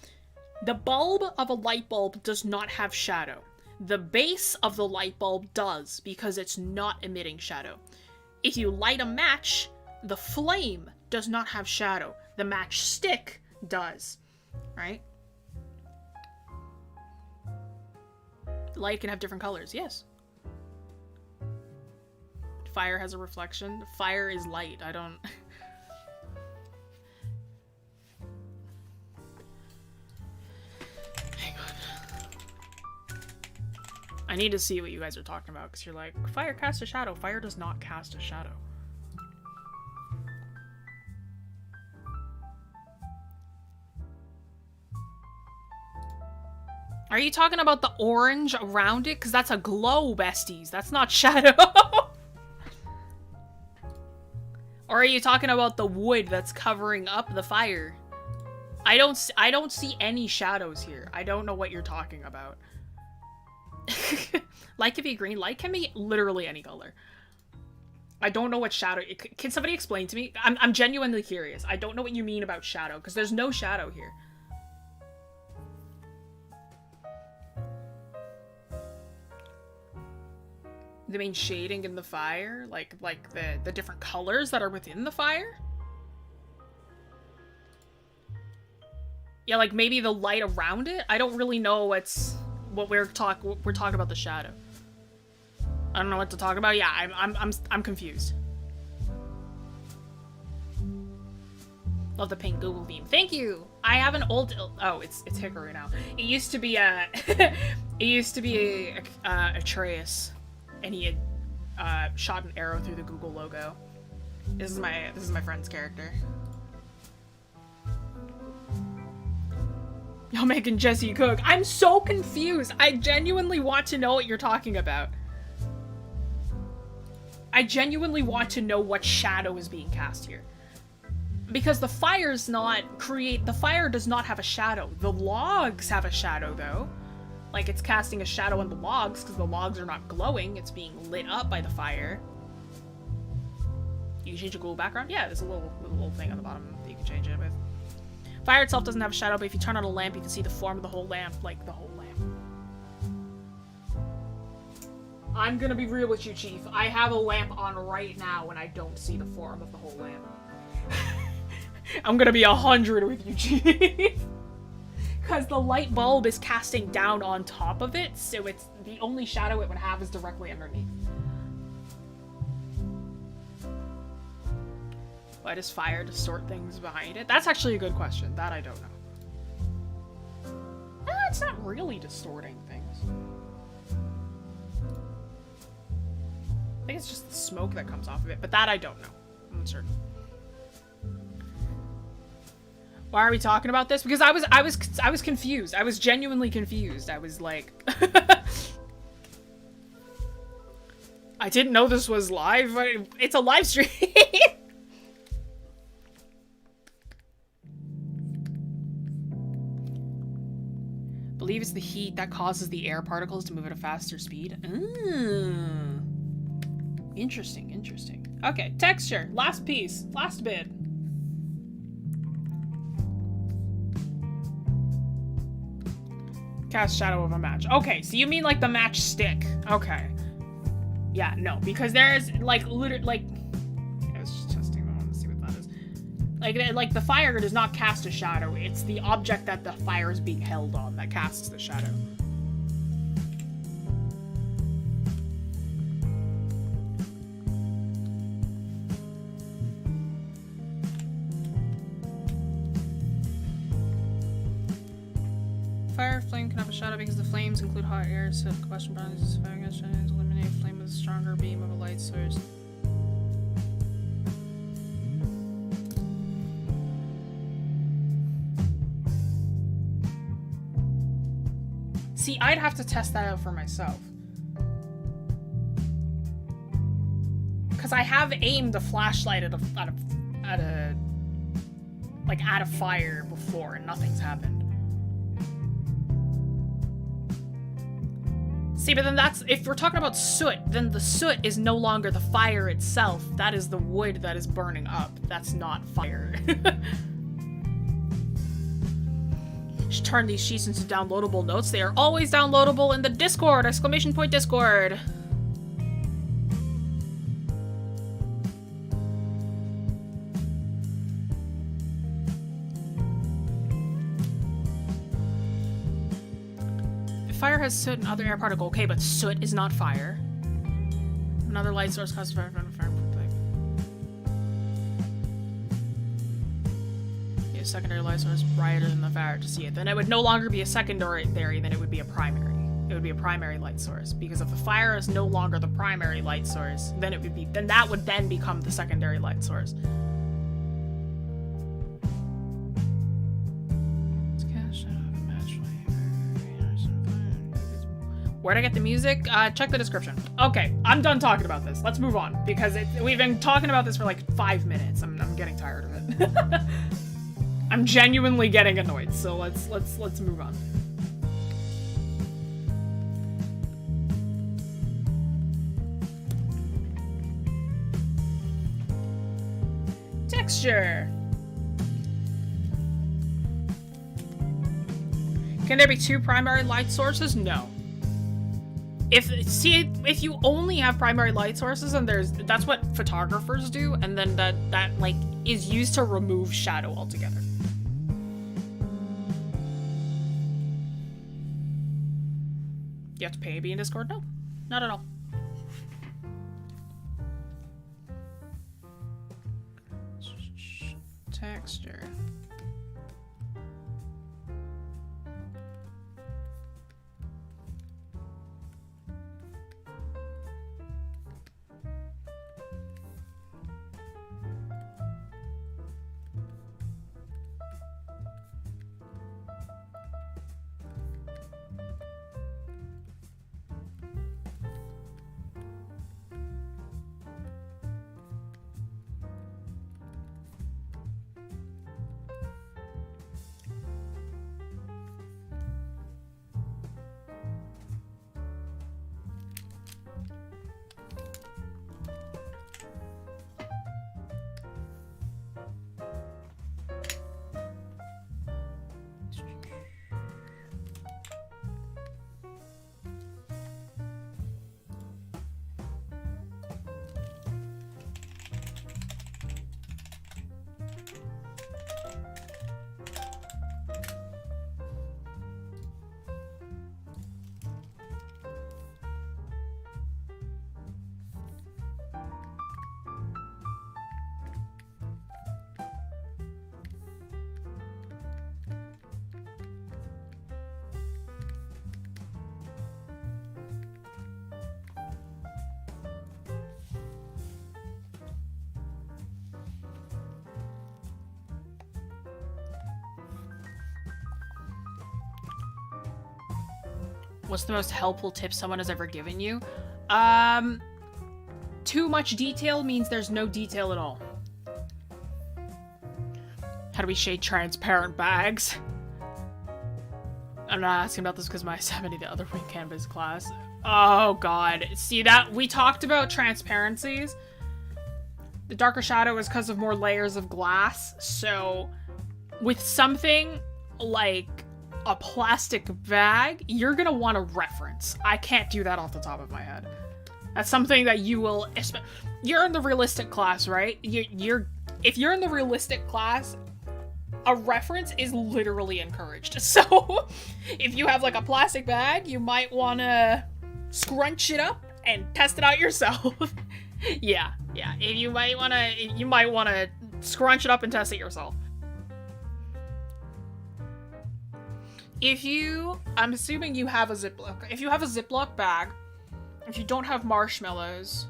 The bulb of a light bulb does not have shadow. The base of the light bulb does, because it's not emitting shadow. If you light a match, the flame does not have shadow. The matchstick does, right? Light can have different colors, yes. Fire has a reflection. Fire is light. I don't... Hang on. I need to see what you guys are talking about, because you're like, fire casts a shadow. Fire does not cast a shadow. Are you talking about the orange around it? Because that's a glow, besties. That's not shadow. Or are you talking about the wood that's covering up the fire? I don't see any shadows here. I don't know what you're talking about. Light can be green. Light can be literally any color. I don't know what shadow... Can somebody explain to me? I'm genuinely curious. I don't know what you mean about shadow, because there's no shadow here. The main shading in the fire? Like the different colors that are within the fire? Yeah, like maybe the light around it? I don't really know what we're talking about the shadow. I don't know what to talk about. Yeah, I'm confused. Love the pink Google theme. Thank you. I have an old... Oh, it's Hickory now. It used to be a... it used to be a Atreus. And he had shot an arrow through the Google logo. This is my friend's character. Y'all making Jessie cook. I'm so confused. I genuinely want to know what you're talking about. I genuinely want to know what shadow is being cast here. Because the fire's not the fire does not have a shadow. The logs have a shadow though. Like, it's casting a shadow on the logs, because the logs are not glowing. It's being lit up by the fire. You can change the Google background? Yeah, there's a little thing on the bottom that you can change it with. Fire itself doesn't have a shadow, but if you turn on a lamp, you can see the form of the whole lamp, like the whole lamp. I'm gonna be real with you, Chief. I have a lamp on right now, and I don't see the form of the whole lamp. I'm gonna be 100 with you, Chief. Because the light bulb is casting down on top of it, so it's the only shadow it would have is directly underneath. Why does fire distort things behind it? That's actually a good question. That I don't know. It's not really distorting things. I think it's just the smoke that comes off of it, but that I don't know. I'm uncertain. Why are we talking about this? Because I was confused. I was genuinely confused. I was like, I didn't know this was live. It's a live stream. Believe it's the heat that causes the air particles to move at a faster speed. Interesting, interesting. Okay, texture. Last piece. Last bit. Cast shadow of a match. Okay, so you mean like the match stick. Okay. Yeah, no, because there's like literally like I was just testing the one to see what that is. Like the fire does not cast a shadow. It's the object that the fire is being held on that casts the shadow. Fire flame can have a shadow because the flames include hot air, so combustion burns eliminate flame with a stronger beam of a light source. See, I'd have to test that out for myself. Because I have aimed a flashlight at a fire before and nothing's happened. See, but then that's, if we're talking about soot, then the soot is no longer the fire itself. That is the wood that is burning up. That's not fire. Should turn these sheets into downloadable notes. They are always downloadable in the Discord! Exclamation point Discord! fire has soot and other air particle. Okay, but soot is not fire. Another light source causes fire. A secondary light source brighter than the fire to see it. Then it would no longer be a secondary, then it would be a primary. It would be a primary light source. Because if the fire is no longer the primary light source, then it would be, then that would then become the secondary light source. Where'd I get the music? Check the description. Okay, I'm done talking about this. Let's move on, because we've been talking about this for like 5 minutes. I'm getting tired of it. I'm genuinely getting annoyed, so let's move on. Texture. Can there be 2 primary light sources? No. If you only have primary light sources, and that's what photographers do, and then that like is used to remove shadow altogether. You have to pay to be in Discord? No, not at all. Texture. What's the most helpful tip someone has ever given you? Too much detail means there's no detail at all. How do we shade transparent bags? I'm not asking about this because my 70 the other week canvas class. Oh god. See that? We talked about transparencies. The darker shadow is because of more layers of glass. So with something like a plastic bag, you're gonna want a reference. I can't do that off the top of my head. That's something that you will... You're in the realistic class, right? If you're in the realistic class, a reference is literally encouraged. So if you have like a plastic bag, you might want to scrunch it up and test it out yourself. yeah. You might want to scrunch it up and test it yourself. I'm assuming you have a Ziploc. If you have a Ziploc bag, if you don't have marshmallows...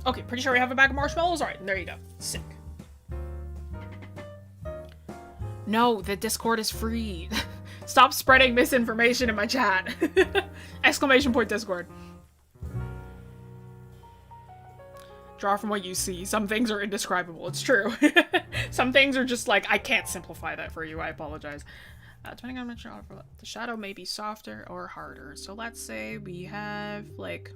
Okay, pretty sure we have a bag of marshmallows? Alright, there you go. Sick. No, the Discord is free. Stop spreading misinformation in my chat. Exclamation point Discord. Draw from what you see. Some things are indescribable. It's true. Some things are just like, I can't simplify that for you. I apologize. Depending on which the shadow may be softer or harder. So let's say we have like...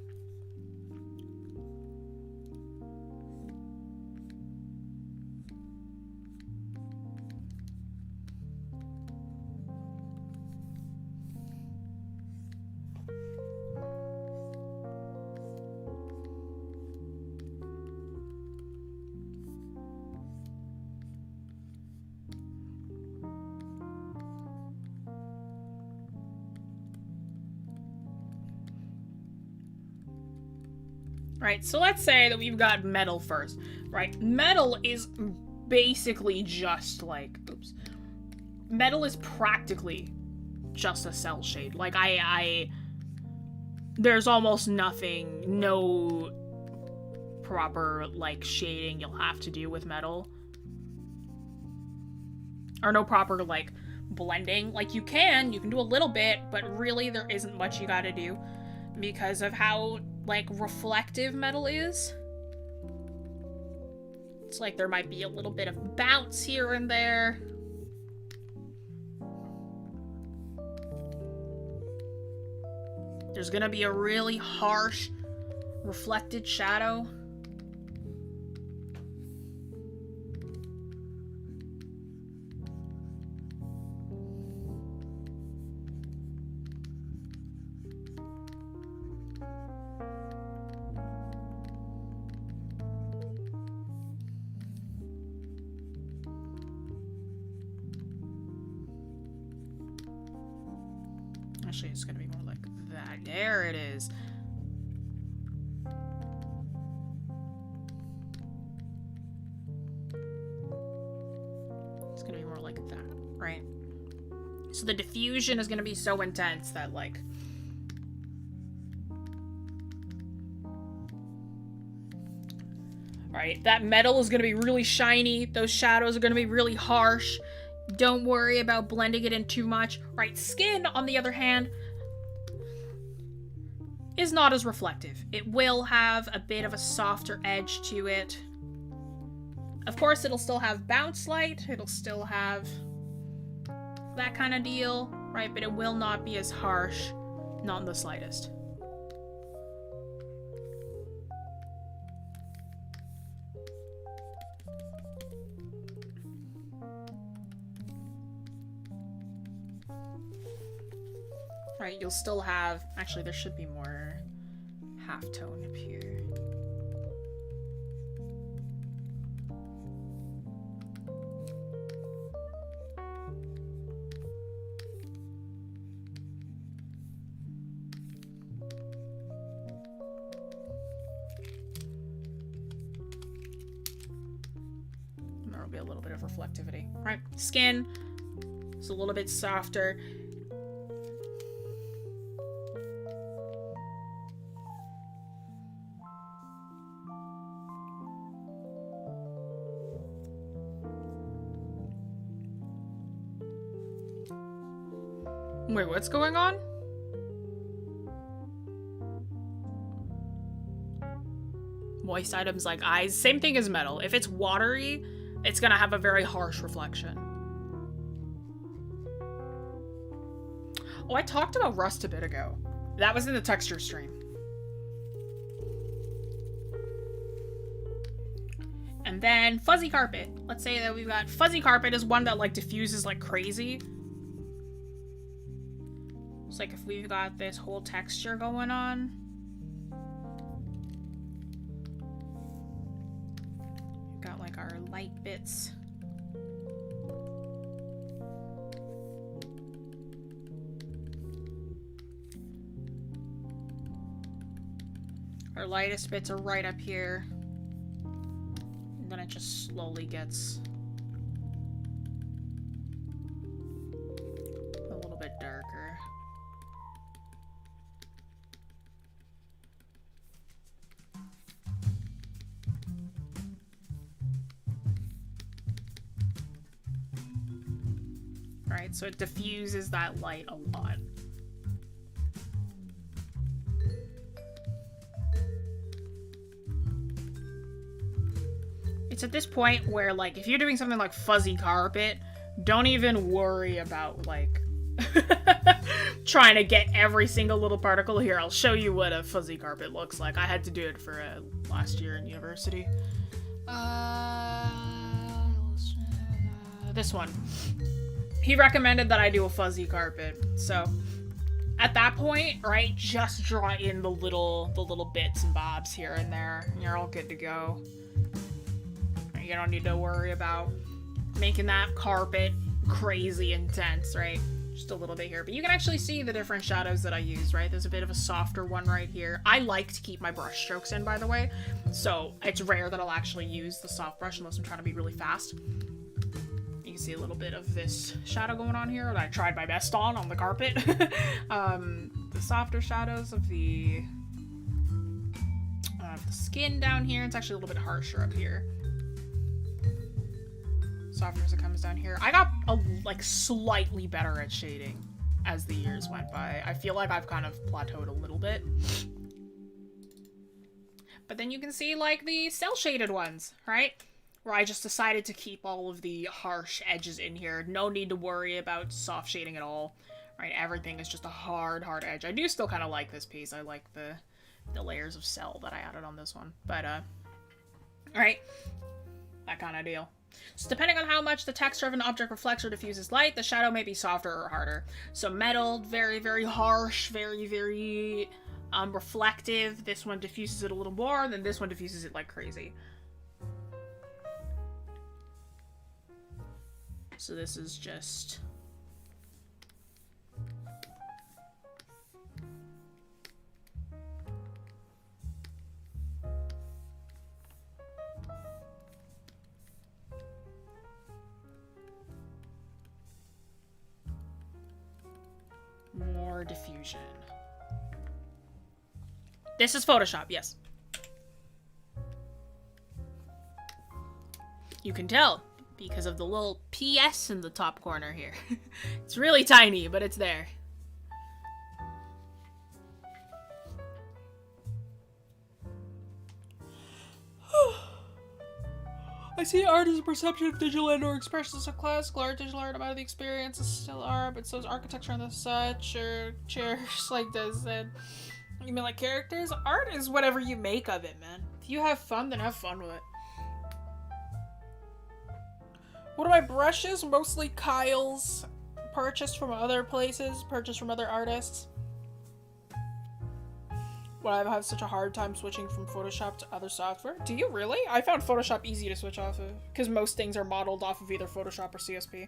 Right, so let's say that we've got metal first, right? Metal is basically just like, oops. Metal is practically just a cell shade. Like, there's almost nothing, no proper, like, shading you'll have to do with metal. Or no proper, like, blending. Like, you can do a little bit, but really there isn't much you gotta do because of how, like, reflective metal is. It's like there might be a little bit of bounce here and there. There's gonna be a really harsh reflected shadow. Actually, it's gonna be more like that. There it is. It's gonna be more like that, right? So the diffusion is gonna be so intense that, like, right, that metal is gonna be really shiny. Those shadows are gonna be really harsh. Don't worry about blending it in too much. Right, skin, on the other hand, is not as reflective. It will have a bit of a softer edge to it. Of course, it'll still have bounce light. It'll still have that kind of deal, right? But it will not be as harsh, not in the slightest. Right, you'll still have... Actually, there should be more halftone up here. There will be a little bit of reflectivity. Right, skin is a little bit softer. Wait, what's going on? Moist items like eyes. Same thing as metal. If it's watery, it's gonna have a very harsh reflection. Oh, I talked about rust a bit ago. That was in the texture stream. And then fuzzy carpet. Let's say that we've got fuzzy carpet is one that, like, diffuses like crazy. It's like if we've got this whole texture going on. We've got like our light bits. Our lightest bits are right up here. And then it just slowly gets a little bit darker. Right, so it diffuses that light a lot. It's at this point where, like, if you're doing something like fuzzy carpet, don't even worry about, like, trying to get every single little particle here. I'll show you what a fuzzy carpet looks like. I had to do it for last year in university. This one. He recommended that I do a fuzzy carpet. So at that point, right, just draw in the little bits and bobs here and there, and you're all good to go. You don't need to worry about making that carpet crazy intense, right? Just a little bit here, but you can actually see the different shadows that I use, right? There's a bit of a softer one right here. I like to keep my brush strokes in, by the way, so it's rare that I'll actually use the soft brush unless I'm trying to be really fast. You can see a little bit of this shadow going on here that I tried my best on the carpet. The softer shadows of the skin down here. It's actually a little bit harsher up here. Softer as it comes down here. I got like slightly better at shading as the years went by. I feel like I've kind of plateaued a little bit. But then you can see like the cell shaded ones, right? Where I just decided to keep all of the harsh edges in here. No need to worry about soft shading at all. Right, everything is just a hard edge. I do still kind of like this piece. I like the layers of cell that I added on this one. But, alright. That kind of deal. So depending on how much the texture of an object reflects or diffuses light, the shadow may be softer or harder. So metal, very, very harsh, very, very reflective. This one diffuses it a little more, and then this one diffuses it like crazy. So this is just... more diffusion. This is Photoshop, yes. You can tell because of the little PS in the top corner here. It's really tiny, but it's there. I see art as a perception of digital and or expressions of classical art. Digital art about the experience is still art, but so is architecture and the such, or chairs like this. And you mean like characters? Art is whatever you make of it, man. If you have fun, then have fun with it. What are my brushes? Mostly Kyle's, purchased from other places, purchased from other artists. Why I have such a hard time switching from Photoshop to other software? Do you really? I found Photoshop easy to switch off of, because most things are modeled off of either Photoshop or CSP.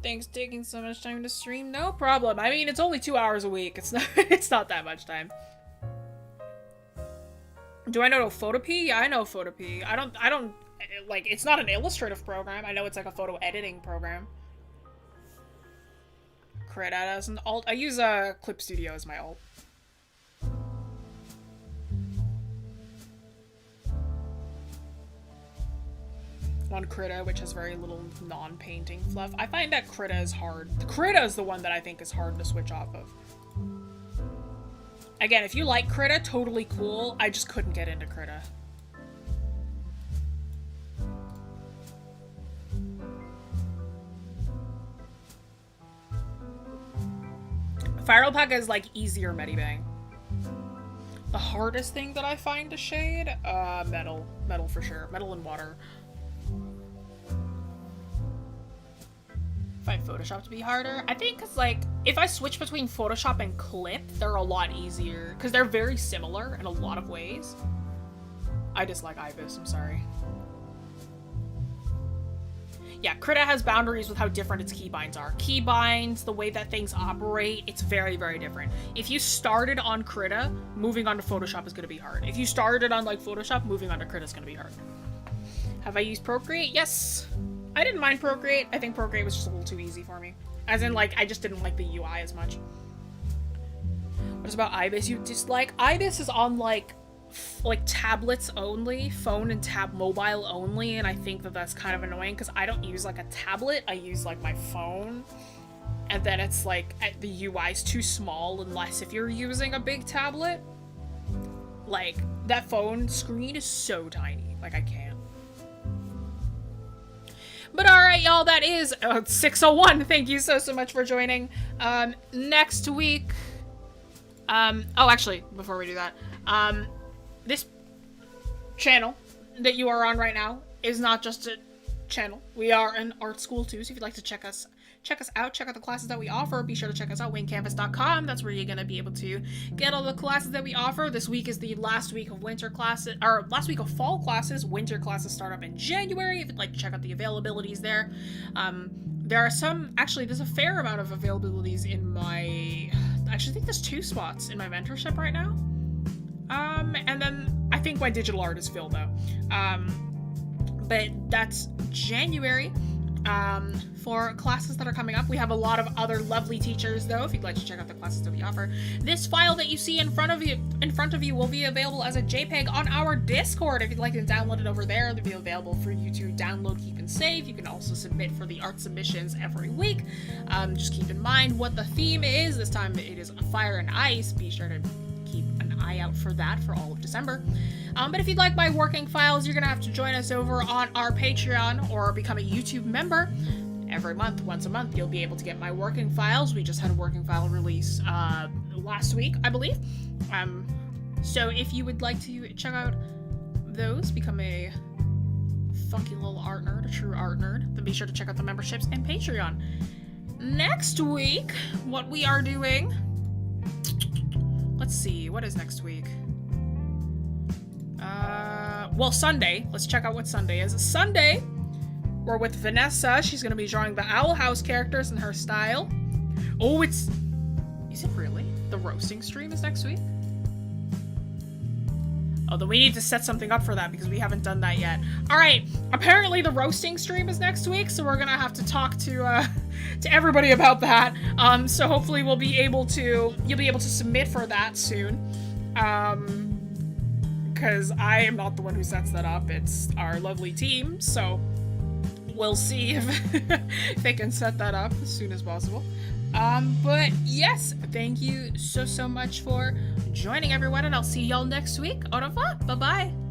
Thanks for taking so much time to stream. No problem. I mean, it's only 2 hours a week. It's not that much time. Do I know Photopea? Yeah, I know Photopea. I don't like, it's not an illustrative program. I know it's like a photo editing program. Credit as an alt. I use Clip Studio as my alt. On Krita, which has very little non-painting fluff. I find that Krita is hard. The Krita is the one that I think is hard to switch off of. Again, if you like Krita, totally cool. I just couldn't get into Krita. Fire Alpaca is like easier Medibang. The hardest thing that I find to shade? Metal. Metal for sure. Metal and water. I find Photoshop to be harder. I think because, like, if I switch between Photoshop and Clip, they're a lot easier. Because they're very similar in a lot of ways. I dislike Ibis, I'm sorry. Yeah, Krita has boundaries with how different its keybinds are. Keybinds, the way that things operate, it's very, very different. If you started on Krita, moving on to Photoshop is going to be hard. If you started on, like, Photoshop, moving on to Krita is going to be hard. Have I used Procreate? Yes. I didn't mind Procreate. I think Procreate was just a little too easy for me. As in, like, I just didn't like the UI as much. What is about Ibis you dislike? Ibis is on, like tablets only, phone and mobile only, and I think that that's kind of annoying because I don't use like a tablet, I use like my phone, and then it's like the UI's too small unless if you're using a big tablet. Like, that phone screen is so tiny, like I can't. But alright, y'all, that is 6:01. Thank you so much for joining. Next week, oh, actually, before we do that, this channel that you are on right now is not just a channel. We are an art school too, so if you'd like to check us check us out, check out the classes that we offer. Be sure to check us out, wingcampus.com. That's where you're going to be able to get all the classes that we offer. This week is the last week of winter classes, or last week of fall classes. Winter classes start up in January. If you'd like to check out the availabilities there. There are some, actually, there's a fair amount of availabilities in my, I actually think there's 2 spots in my mentorship right now. And then I think my digital art is filled though. But that's January. For classes that are coming up. We have a lot of other lovely teachers though, if you'd like to check out the classes that we offer. This file that you see in front of you will be available as a JPEG on our Discord. If you'd like to download it over there, it'll be available for you to download, keep, and save. You can also submit for the art submissions every week. Just keep in mind what the theme is. This time it is Fire and Ice. Be sure to keep an eye out for that for all of December. But if you'd like my working files, you're gonna have to join us over on our Patreon or become a YouTube member. Every month, once a month, you'll be able to get my working files. We just had a working file release last week, I believe. So if you would like to check out those, become a funky little art nerd, a true art nerd, then be sure to check out the memberships and Patreon. Next week, what we are doing... Let's see, what is next week? Well, Sunday. Let's check out what Sunday is. Sunday, we're with Vanessa. She's going to be drawing the Owl House characters in her style. Oh, is it really? The roasting stream is next week? Oh, then we need to set something up for that because we haven't done that yet. All right, apparently the roasting stream is next week, so we're going to have to talk to everybody about that. So hopefully you'll be able to submit for that soon. Because I am not the one who sets that up. It's our lovely team, so we'll see if they can set that up as soon as possible. But yes, thank you so much for joining, everyone, and I'll see y'all next week. Au revoir. Bye-bye.